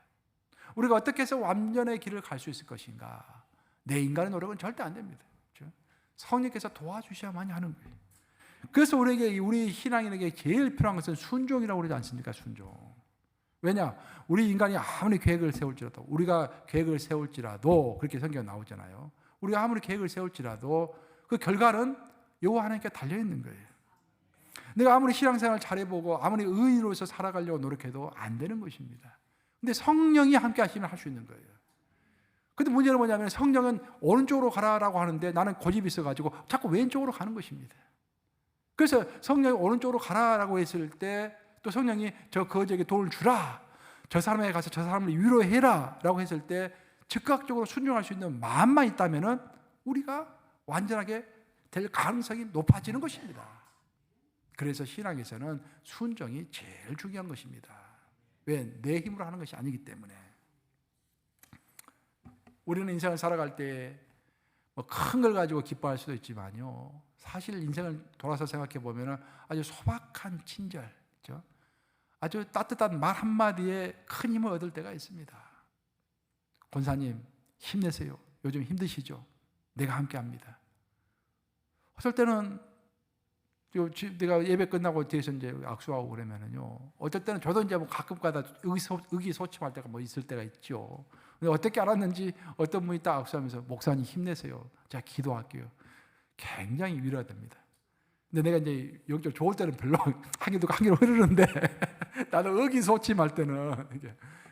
우리가 어떻게 해서 완전의 길을 갈 수 있을 것인가? 내 인간의 노력은 절대 안 됩니다. 그렇죠? 성령께서 도와주셔야만 하는 거예요. 그래서 우리 신앙인에게 제일 필요한 것은 순종이라고 그러지 않습니까? 순종. 왜냐? 우리 인간이 아무리 계획을 세울지라도, 우리가 계획을 세울지라도, 그렇게 성경에 나오잖아요. 우리가 아무리 계획을 세울지라도 그 결과는 여호와 하나님께 달려있는 거예요. 내가 아무리 신앙생활 잘해보고 아무리 의인으로서 살아가려고 노력해도 안 되는 것입니다. 근데 성령이 함께 하시면 할 수 있는 거예요. 근데 문제는 뭐냐면 성령은 오른쪽으로 가라라고 하는데 나는 고집이 있어가지고 자꾸 왼쪽으로 가는 것입니다. 그래서 성령이 오른쪽으로 가라라고 했을 때 또 성령이 저 거지에게 돈을 주라, 저 사람에게 가서 저 사람을 위로해라 라고 했을 때 즉각적으로 순종할 수 있는 마음만 있다면 우리가 완전하게 될 가능성이 높아지는 것입니다. 그래서 신앙에서는 순종이 제일 중요한 것입니다. 왜? 내 힘으로 하는 것이 아니기 때문에. 우리는 인생을 살아갈 때 뭐 큰 걸 가지고 기뻐할 수도 있지만요, 사실 인생을 돌아서 생각해 보면 아주 소박한 친절, 그렇죠? 아주 따뜻한 말 한마디에 큰 힘을 얻을 때가 있습니다. 권사님 힘내세요, 요즘 힘드시죠? 내가 함께합니다. 어떨 때는 내가 예배 끝나고 뒤에서 이제 악수하고 그러면은요, 어떨 때는 저도 이제 뭐 가끔가다 의기소침할 때가 뭐 있을 때가 있죠. 근데 어떻게 알았는지 어떤 분이 딱 악수하면서 목사님 힘내세요, 제가 기도할게요. 굉장히 위로가 됩니다. 근데 내가 이제 영적 좋을 때는 별로 한 개로 흐르는데 나도 의기소침할 때는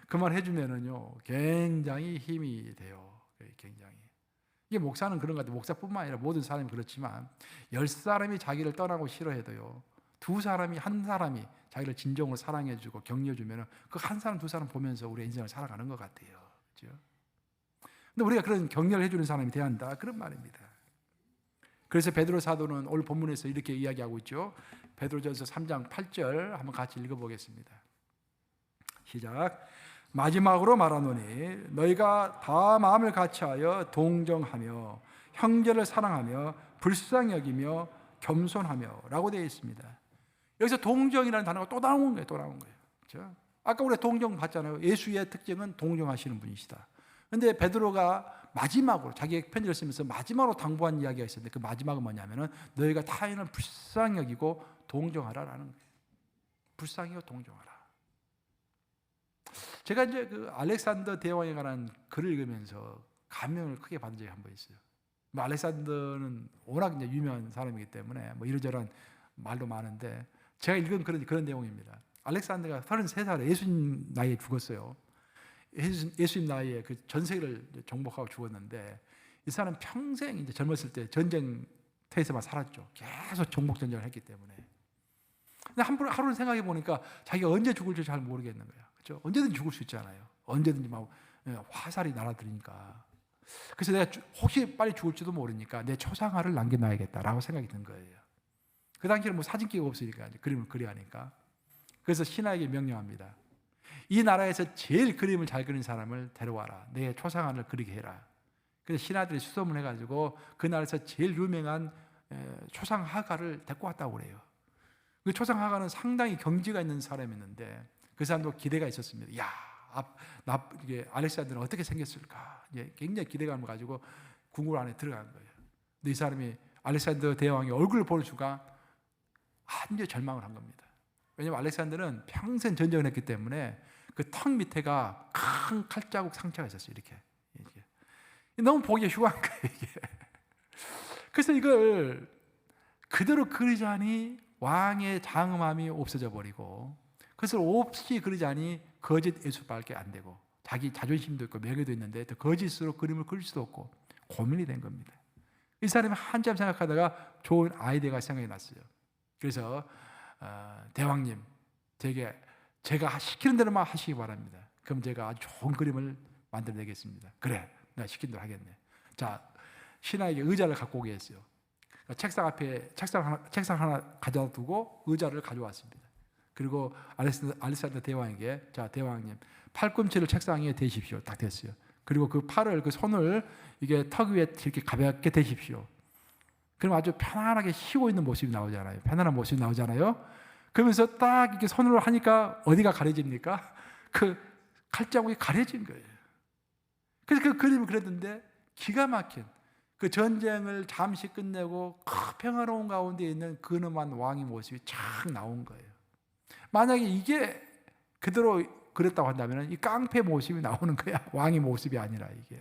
그 말 해주면은요 굉장히 힘이 돼요. 굉장히. 이게 목사는 그런 것 같아요. 목사뿐만 아니라 모든 사람이 그렇지만 10사람이 자기를 떠나고 싫어해도요, 한 사람이 자기를 진정으로 사랑해주고 격려해주면 그 한 사람, 두 사람 보면서 우리 인생을 살아가는 것 같아요. 그렇죠? 근데 우리가 그런 격려를 해주는 사람이 돼야 한다, 그런 말입니다. 그래서 베드로 사도는 오늘 본문에서 이렇게 이야기하고 있죠. 베드로전서 3장 8절 한번 같이 읽어보겠습니다. 시작. 마지막으로 말하노니 너희가 다 마음을 같이하여 동정하며 형제를 사랑하며 불쌍히 여기며 겸손하며 라고 되어 있습니다. 여기서 동정이라는 단어가 또 나온 거예요. 그렇죠? 아까 우리가 동정 봤잖아요. 예수의 특징은 동정하시는 분이시다. 그런데 베드로가 마지막으로 자기의 편지를 쓰면서 마지막으로 당부한 이야기가 있었는데 그 마지막은 뭐냐면은 너희가 타인을 불쌍히 여기고 동정하라라는 거예요. 불쌍히 여기고 동정하라. 제가 이제 그 알렉산더 대왕에 관한 글을 읽으면서 감명을 크게 받은 적이 한 번 있어요. 뭐 알렉산더는 워낙 이제 유명한 사람이기 때문에 뭐 이러저런 말도 많은데 제가 읽은 그런 내용입니다. 알렉산더가 33살에 예수님 나이에 죽었어요. 예수님 나이에 그 전 세계를 정복하고 죽었는데 이 사람 평생 이제 젊었을 때 전쟁터에서만 살았죠. 계속 정복 전쟁을 했기 때문에. 근데 하루는 생각해 보니까 자기가 언제 죽을지 잘 모르겠는 거야. 그렇죠? 언제든지 죽을 수 있잖아요. 언제든지 막 화살이 날아들으니까. 그래서 내가 혹시 빨리 죽을지도 모르니까 내 초상화를 남겨놔야겠다라고 생각이 든 거예요. 그 당시에는 뭐 사진기가 없으니까 이제 그림을 그려야 하니까. 그래서 신하에게 명령합니다. 이 나라에서 제일 그림을 잘 그리는 사람을 데려와라. 내 초상화를 그리게 해라. 그래서 신하들이 수소문을 해가지고 그 나라에서 제일 유명한 초상화가를 데리고 왔다고 그래요. 그 초상화가는 상당히 경지가 있는 사람이었는데 그 사람도 기대가 있었습니다. 야, 이게 알렉산더는 어떻게 생겼을까? 이제 굉장히 기대감을 가지고 궁궐 안에 들어간 거예요. 근데 이 사람이 알렉산더 대왕의 얼굴을 보는 순간 완전히 절망을 한 겁니다. 왜냐하면 알렉산더는 평생 전쟁을 했기 때문에 그 턱 밑에가 큰 칼자국 상처가 있었어요. 이렇게. 너무 보기 흉한 거예요. 이게. 그래서 이걸 그대로 그리자니 왕의 장엄함이 없어져 버리고 그것을 없이 그리자니 거짓 예수밖에 안 되고 자기 자존심도 있고 명예도 있는데 또 거짓으로 그림을 그릴 수도 없고 고민이 된 겁니다. 이 사람이 한참 생각하다가 좋은 아이디어가 생각이 났어요. 그래서 대왕님, 제가 시키는 대로만 하시기 바랍니다. 그럼 제가 아주 좋은 그림을 만들어내겠습니다. 그래, 내가 시킨 대로 하겠네. 자, 신하에게 의자를 갖고 오게 했어요. 책상 앞에 책상 하나 가져다 두고 의자를 가져왔습니다. 그리고 알렉산더 대왕에게 자, 대왕님, 팔꿈치를 책상 위에 대십시오. 딱 됐어요. 그리고 그 손을 이게 턱 위에 이렇게 가볍게 대십시오. 그럼 아주 편안하게 쉬고 있는 모습이 나오잖아요. 편안한 모습이 나오잖아요. 그러면서 딱 이렇게 손으로 하니까 어디가 가려집니까? 그 칼자국이 가려진 거예요. 그래서 그 그림을 그렸는데 기가 막힌 그 전쟁을 잠시 끝내고 평화로운 가운데 있는 근엄한 왕의 모습이 쫙 나온 거예요. 만약에 이게 그대로 그렸다고 한다면 이 깡패 모습이 나오는 거야. 왕의 모습이 아니라 이게.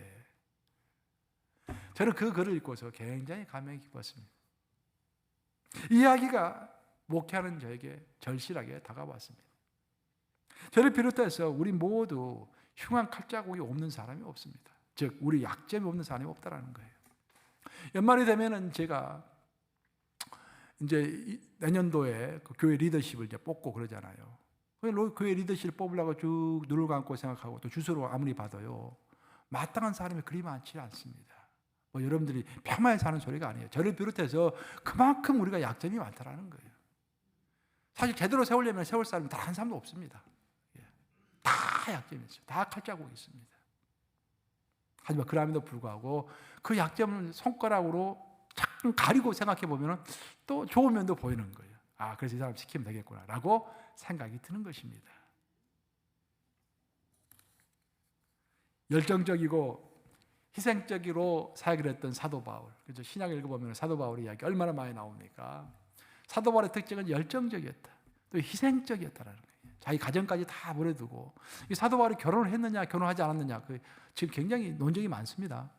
저는 그 글을 읽고서 굉장히 감명이 깊었습니다. 이 이야기가 목회하는 저에게 절실하게 다가왔습니다. 저를 비롯해서 우리 모두 흉한 칼자국이 없는 사람이 없습니다. 즉 우리 약점이 없는 사람이 없다라는 거예요. 연말이 되면은 제가 이제 내년도에 그 교회 리더십을 이제 뽑고 그러잖아요. 교회 리더십을 뽑으려고 쭉 눈을 감고 생각하고 또 주소로 아무리 받아요. 마땅한 사람이 그리 많지 않습니다. 뭐 여러분들이 폄하에 사는 소리가 아니에요. 저를 비롯해서 그만큼 우리가 약점이 많다라는 거예요. 사실 제대로 세우려면 세울 사람이 단 한 사람도 없습니다. 다 약점이 있어요. 다 칼자국이 있습니다. 하지만 그럼에도 불구하고 그 약점을 손가락으로 참 가리고 생각해 보면 또 좋은 면도 보이는 거예요. 아, 그래서 이 사람 시키면 되겠구나라고 생각이 드는 것입니다. 열정적이고 희생적으로 사역을 했던 사도 바울. 그래서 신약을 읽어보면 사도 바울의 이야기 얼마나 많이 나옵니까? 사도 바울의 특징은 열정적이었다. 또 희생적이었다라는 거예요. 자기 가정까지 다 버려두고. 이 사도 바울이 결혼을 했느냐, 결혼하지 않았느냐, 지금 굉장히 논쟁이 많습니다.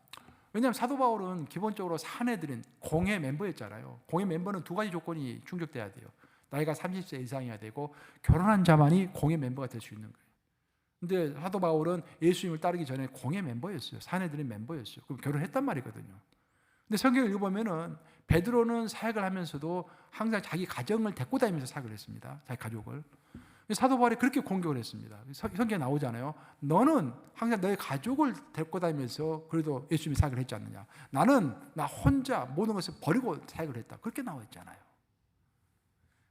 왜냐하면 사도 바울은 기본적으로 사내들인 공회 멤버였잖아요. 공회 멤버는 두 가지 조건이 충족돼야 돼요. 나이가 30세 이상이어야 되고 결혼한 자만이 공회 멤버가 될 수 있는 거예요. 근데 사도 바울은 예수님을 따르기 전에 공회 멤버였어요. 사내들인 멤버였어요. 그럼 결혼했단 말이거든요. 근데 성경을 읽어보면은 베드로는 사역을 하면서도 항상 자기 가정을 데리고 다니면서 사역을 했습니다. 자기 가족을. 사도 바울이 그렇게 공격을 했습니다. 성경에 나오잖아요. 너는 항상 너의 가족을 데리고 다니면서 그래도 예수님이 사역을 했지 않느냐. 나는 나 혼자 모든 것을 버리고 사역을 했다. 그렇게 나와 있잖아요.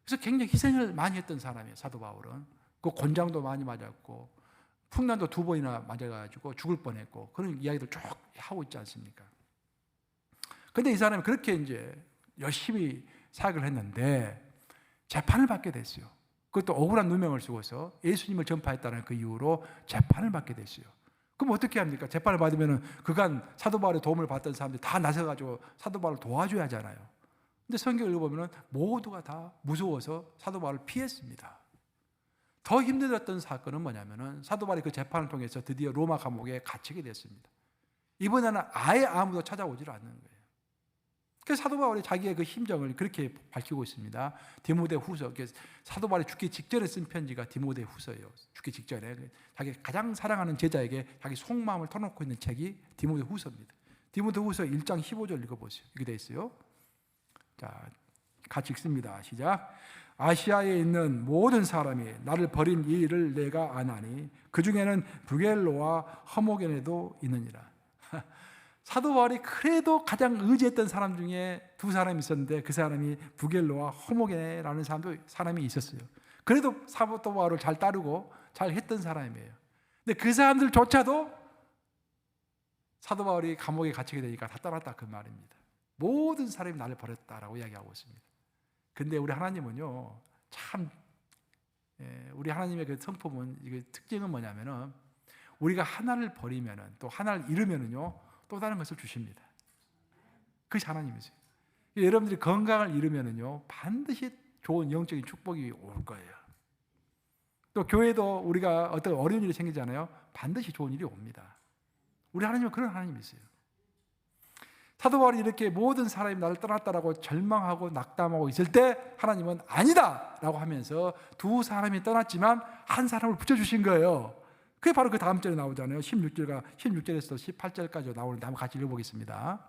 그래서 굉장히 희생을 많이 했던 사람이에요. 사도 바울은. 그 곤장도 많이 맞았고 풍난도 2번이나 맞아가지고 죽을 뻔했고 그런 이야기들 쭉 하고 있지 않습니까? 근데 이 사람이 그렇게 이제 열심히 사역을 했는데 재판을 받게 됐어요. 그것도 억울한 누명을 쓰고서 예수님을 전파했다는 그 이유로 재판을 받게 됐어요. 그럼 어떻게 합니까? 재판을 받으면 그간 사도 바울의 도움을 받던 사람들이 다 나서가지고 사도 바울을 도와줘야 하잖아요. 근데 성경을 읽어보면 모두가 다 무서워서 사도 바울을 피했습니다. 더 힘들었던 사건은 뭐냐면은 사도 바울이 그 재판을 통해서 드디어 로마 감옥에 갇히게 됐습니다. 이번에는 아예 아무도 찾아오질 않는 거예요. 그래서 사도 바울이 자기의 그 심정을 그렇게 밝히고 있습니다. 디모데후서, 사도 바울이 죽기 직전에 쓴 편지가 디모데후서예요. 죽기 직전에 자기 가장 사랑하는 제자에게 자기 속마음을 터놓고 있는 책이 디모데후서입니다. 디모데후서 1장 15절 읽어보세요. 이렇게 돼 있어요. 자, 같이 읽습니다. 시작. 아시아에 있는 모든 사람이 나를 버린 이 일을 내가 아나니 그 중에는 부겔로와 허모게네도 있느니라. 사도 바울이 그래도 가장 의지했던 사람 중에 두 사람이 있었는데 그 사람이 부겔로와 허모게네라는 사람이 있었어요. 그래도 사도 바울을 잘 따르고 잘 했던 사람이에요. 근데 그 사람들조차도 사도 바울이 감옥에 갇히게 되니까 다 떠났다 그 말입니다. 모든 사람이 나를 버렸다라고 이야기하고 있습니다. 근데 우리 하나님은요, 참, 우리 하나님의 그 성품은, 이게 특징은 뭐냐면은, 우리가 하나를 버리면은, 또 하나를 잃으면은요, 또 다른 것을 주십니다. 그것이 하나님이세요. 여러분들이 건강을 잃으면은요, 반드시 좋은 영적인 축복이 올 거예요. 또 교회도 우리가 어떤 어려운 일이 생기잖아요. 반드시 좋은 일이 옵니다. 우리 하나님은 그런 하나님이세요. 사도 바울이 이렇게 모든 사람이 나를 떠났다라고 절망하고 낙담하고 있을 때 하나님은 아니다 라고 하면서 두 사람이 떠났지만 한 사람을 붙여주신 거예요. 그게 바로 그 다음 절에 나오잖아요. 16절에서 18절까지 나오는데 한번 같이 읽어보겠습니다.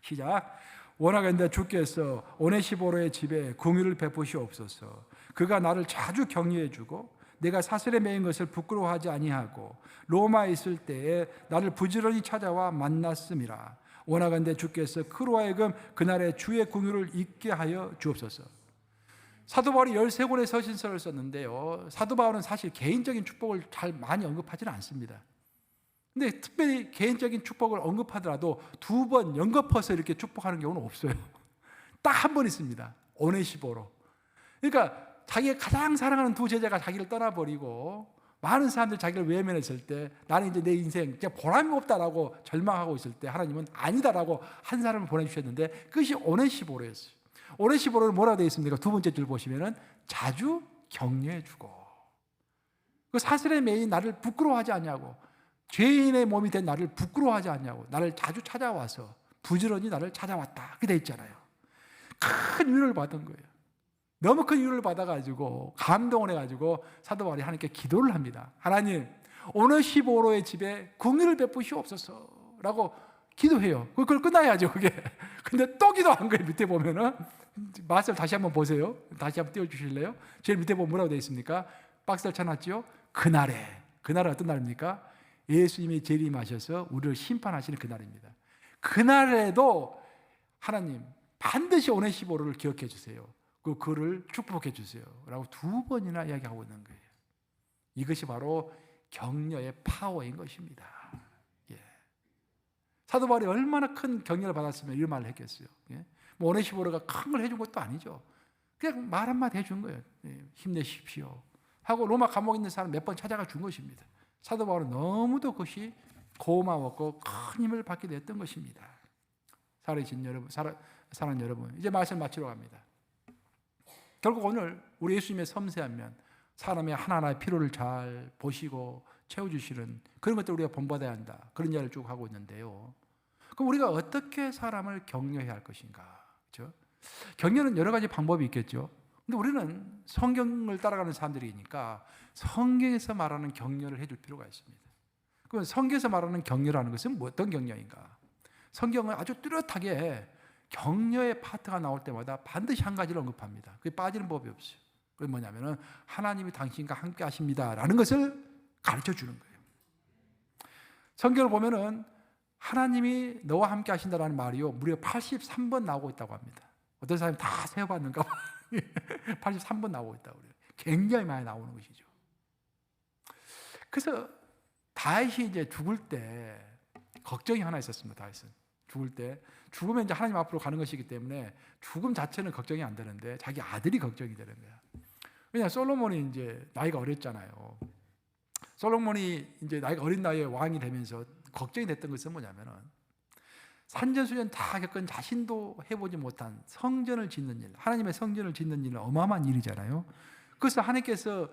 시작. 원하건대 주께서 오네시보로의 집에 긍휼을 베푸시옵소서. 그가 나를 자주 격려해 주고 내가 사슬에 매인 것을 부끄러워하지 아니하고 로마에 있을 때에 나를 부지런히 찾아와 만났음이라. 원하건대 주께서 그로 하여금 그날의 주의 긍휼을 잊게 하여 주옵소서. 사도 바울이 13권의 서신서를 썼는데요, 사도 바울은 사실 개인적인 축복을 잘 많이 언급하지는 않습니다. 근데 특별히 개인적인 축복을 언급하더라도 두 번 연거퍼서 이렇게 축복하는 경우는 없어요. 딱 한 번 있습니다. 오네시보로. 그러니까 자기가 가장 사랑하는 두 제자가 자기를 떠나버리고 많은 사람들이 자기를 외면했을 때 나는 이제 내 인생 진짜 보람이 없다라고 절망하고 있을 때 하나님은 아니다라고 한 사람을 보내주셨는데 그것이 오네시보로였어요. 오네시보로는 뭐라고 되어 있습니까? 두 번째 줄 보시면은 자주 격려해주고 그 사슬에 매인 나를 부끄러워하지 않냐고, 죄인의 몸이 된 나를 부끄러워하지 않냐고, 나를 자주 찾아와서 부지런히 나를 찾아왔다 그렇게 되어 있잖아요. 큰 위로를 받은 거예요. 너무 큰 위로를 받아가지고 감동을 해가지고 사도 바울이 하나님께 기도를 합니다. 하나님, 오네시보로의 집에 긍휼을 베푸시옵소서라고 기도해요. 그걸 끝나야죠 그게. 근데 또 기도한 거예요. 밑에 보면은 말씀 다시 한번 보세요. 다시 한번 띄워주실래요? 제일 밑에 보면 뭐라고 되어 있습니까? 박스를 쳐놨죠. 그날에 어떤 날입니까? 예수님이 재림하셔서 우리를 심판하시는 그날입니다. 그날에도 하나님 반드시 오네시보로를 기억해 주세요. 그를 축복해 주세요 라고 두 번이나 이야기하고 있는 거예요. 이것이 바로 격려의 파워인 것입니다. 예. 사도 바울이 얼마나 큰 격려를 받았으면 이런 말을 했겠어요. 예? 뭐 오네시보로가 큰 걸 해준 것도 아니죠. 그냥 말 한마디 해준 거예요. 예. 힘내십시오 하고 로마 감옥에 있는 사람 몇 번 찾아가 준 것입니다. 사도 바울은 너무도 그것이 고마웠고 큰 힘을 받게 됐던 것입니다. 사랑하는 여러분, 이제 말씀 마치러 갑니다. 결국 오늘 우리 예수님의 섬세한 면, 사람의 하나하나의 필요를 잘 보시고 채워주시는 그런 것들을 우리가 본받아야 한다, 그런 이야기를 쭉 하고 있는데요. 그럼 우리가 어떻게 사람을 격려해야 할 것인가? 그렇죠? 격려는 여러 가지 방법이 있겠죠. 근데 우리는 성경을 따라가는 사람들이니까 성경에서 말하는 격려를 해줄 필요가 있습니다. 그럼 성경에서 말하는 격려라는 것은 어떤 격려인가? 성경은 아주 뚜렷하게 격려의 파트가 나올 때마다 반드시 한 가지를 언급합니다. 그게 빠지는 법이 없어요. 그게 뭐냐면은 하나님이 당신과 함께 하십니다 라는 것을 가르쳐 주는 거예요. 성경을 보면은 하나님이 너와 함께 하신다라는 말이요, 무려 83번 나오고 있다고 합니다. 어떤 사람이 다 세어봤는가 봐. 83번 나오고 있다고 그래요. 굉장히 많이 나오는 것이죠. 그래서 다윗이 이제 죽을 때 걱정이 하나 있었습니다. 다윗은 죽을 때, 죽으면 이제 하나님 앞으로 가는 것이기 때문에 죽음 자체는 걱정이 안 되는데 자기 아들이 걱정이 되는 거야. 왜냐하면 솔로몬이 이제 나이가 어렸잖아요. 솔로몬이 이제 나이가 어린 나이에 왕이 되면서 걱정이 됐던 것은 뭐냐면은 산전수전 다 겪은 자신도 해보지 못한 성전을 짓는 일, 하나님의 성전을 짓는 일은 어마어마한 일이잖아요. 그래서 하나님께서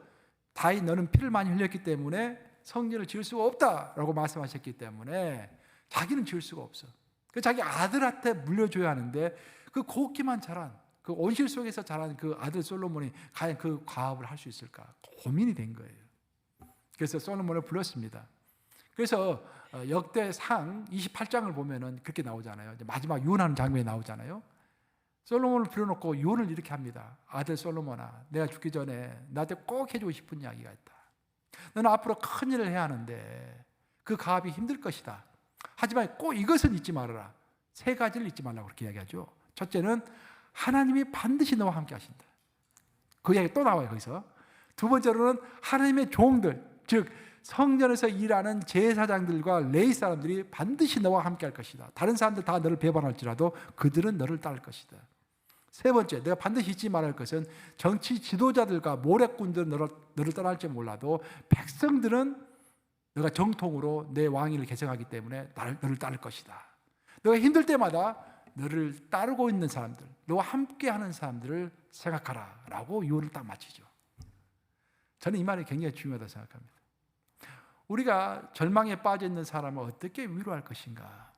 다윗 너는 피를 많이 흘렸기 때문에 성전을 지을 수가 없다라고 말씀하셨기 때문에 자기는 지을 수가 없어. 그 자기 아들한테 물려줘야 하는데 그 곱기만 자란 그 온실 속에서 자란 그 아들 솔로몬이 과연 그 과업을 할 수 있을까 고민이 된 거예요. 그래서 솔로몬을 불렀습니다. 그래서 역대상 28장을 보면은 그렇게 나오잖아요. 마지막 유언하는 장면이 나오잖아요. 솔로몬을 불러놓고 유언을 이렇게 합니다. 아들 솔로몬아, 내가 죽기 전에 나한테 꼭 해주고 싶은 이야기가 있다. 너는 앞으로 큰 일을 해야 하는데 그 가업이 힘들 것이다. 하지만 꼭 이것은 잊지 말아라. 세 가지를 잊지 말라고 그렇게 이야기하죠. 첫째는 하나님이 반드시 너와 함께 하신다. 그 이야기 또 나와요 거기서. 두 번째로는 하나님의 종들, 즉 성전에서 일하는 제사장들과 레위 사람들이 반드시 너와 함께 할 것이다. 다른 사람들 다 너를 배반할지라도 그들은 너를 따를 것이다. 세 번째, 내가 반드시 잊지 말아야 할 것은 정치 지도자들과 모략꾼들은 너를 떠날지 몰라도 백성들은 너가 정통으로 내 왕위를 계승하기 때문에 너를 따를 것이다. 너가 힘들 때마다 너를 따르고 있는 사람들, 너와 함께하는 사람들을 생각하라 라고 유언을 딱 마치죠. 저는 이 말이 굉장히 중요하다고 생각합니다. 우리가 절망에 빠져 있는 사람을 어떻게 위로할 것인가?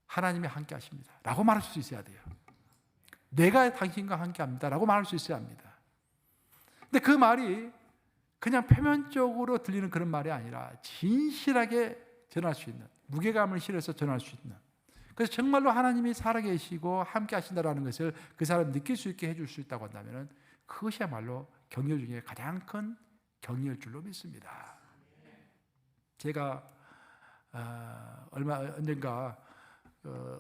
하나님이 함께 하십니다 라고 말할 수 있어야 돼요. 내가 당신과 함께 합니다 라고 말할 수 있어야 합니다. 근데 그 말이 그냥 표면적으로 들리는 그런 말이 아니라 진실하게 전할 수 있는, 무게감을 실어서 전할 수 있는, 그래서 정말로 하나님이 살아계시고 함께 하신다는 것을 그 사람 느낄 수 있게 해줄 수 있다고 한다면 그것이야말로 격려 중에 가장 큰 격려일 줄로 믿습니다. 제가 언젠가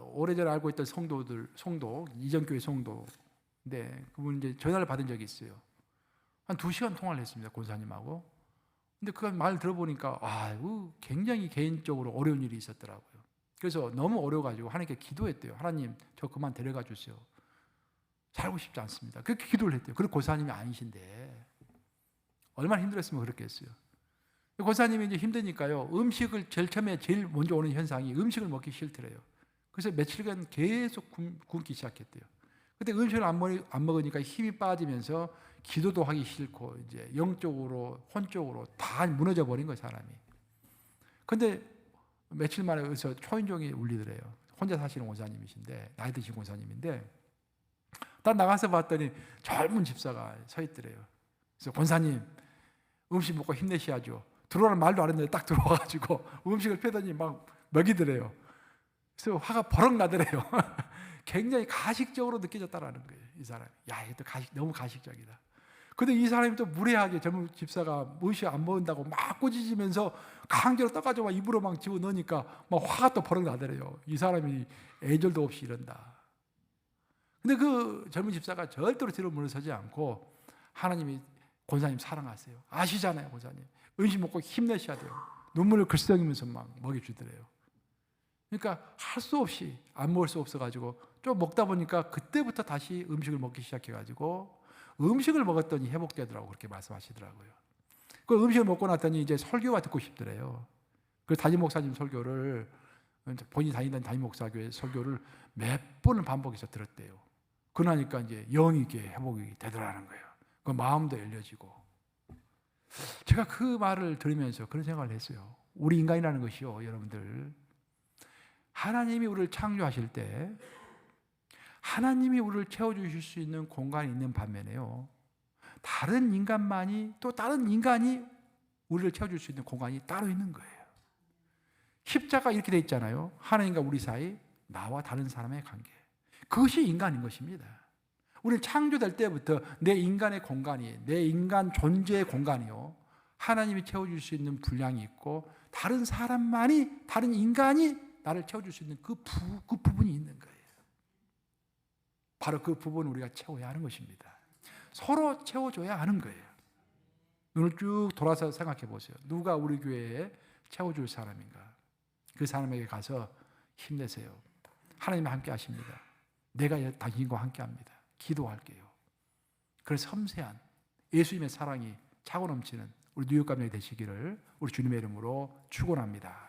오래전에 알고 있던 성도 이전교회 성도인데 그분 이제 전화를 받은 적이 있어요. 한 2시간 통화를 했습니다, 권사님하고. 근데 그 말 들어보니까 굉장히 개인적으로 어려운 일이 있었더라고요. 그래서 너무 어려워가지고 하나님께 기도했대요. 하나님, 저 그만 데려가 주세요. 살고 싶지 않습니다. 그렇게 기도를 했대요. 그리고 권사님이 아니신데 얼마나 힘들었으면 그렇게 했어요. 권사님이 이제 힘드니까요, 음식을 제일 먼저 오는 현상이 음식을 먹기 싫더래요. 그래서 며칠간 계속 굶기 시작했대요. 근데 음식을 안 먹으니까 힘이 빠지면서 기도도 하기 싫고 이제 영적으로 혼적으로 다 무너져 버린 거예요, 사람이. 근데 며칠 만에 여기서 초인종이 울리더래요. 혼자 사시는 원사님이신데, 나이 드신 원사님인데, 딱 나가서 봤더니 젊은 집사가 서 있더래요. 그래서 권사님, 음식 먹고 힘내셔야죠. 들어오라는 말도 안 했는데 딱 들어와가지고 음식을 패더니 막 먹이더래요. 그래서 화가 버럭 나더래요. 굉장히 가식적으로 느껴졌다라는 거예요, 이 사람이. 야, 이게 또 너무 가식적이다. 근데 이 사람이 또 무례하게 젊은 집사가 무엇이 안 먹는다고 막 꾸짖으면서 강제로 떠가지고 막 입으로 막 집어넣으니까 막 화가 또 버럭 나더래요. 이 사람이 애절도 없이 이런다. 근데 그 젊은 집사가 절대로 뒤로 물러서지 않고 하나님이 권사님 사랑하세요. 아시잖아요, 권사님. 음식 먹고 힘내셔야 돼요. 눈물을 글썽이면서 막 먹여주더래요. 그러니까 할 수 없이 안 먹을 수 없어가지고 좀 먹다 보니까 그때부터 다시 음식을 먹기 시작해가지고 음식을 먹었더니 회복되더라고 그렇게 말씀하시더라고요. 그 음식을 먹고 났더니 이제 설교가 듣고 싶더래요. 그래서 담임 목사님 설교를 본인이 다니던 담임 목사교회 설교를 몇 번을 반복해서 들었대요. 그러니까 이제 영이 있게 회복이 되더라는 거예요. 그 마음도 열려지고. 제가 그 말을 들으면서 그런 생각을 했어요. 우리 인간이라는 것이요, 여러분들. 하나님이 우리를 창조하실 때 하나님이 우리를 채워주실 수 있는 공간이 있는 반면에요, 다른 인간만이 또 다른 인간이 우리를 채워줄 수 있는 공간이 따로 있는 거예요. 십자가 이렇게 돼 있잖아요. 하나님과 우리 사이, 나와 다른 사람의 관계. 그것이 인간인 것입니다. 우리는 창조될 때부터 내 인간의 공간이, 내 인간 존재의 공간이요, 하나님이 채워줄 수 있는 분량이 있고 다른 사람만이, 다른 인간이 나를 채워줄 수 있는 그 부분이 있는 거예요. 바로 그 부분을 우리가 채워야 하는 것입니다. 서로 채워줘야 하는 거예요. 눈을 쭉 돌아서 생각해 보세요. 누가 우리 교회에 채워줄 사람인가? 그 사람에게 가서 힘내세요. 하나님이 함께 하십니다. 내가 당신과 함께 합니다. 기도할게요. 그래서 섬세한 예수님의 사랑이 차고 넘치는 우리 뉴욕 감정이 되시기를 우리 주님의 이름으로 축원합니다.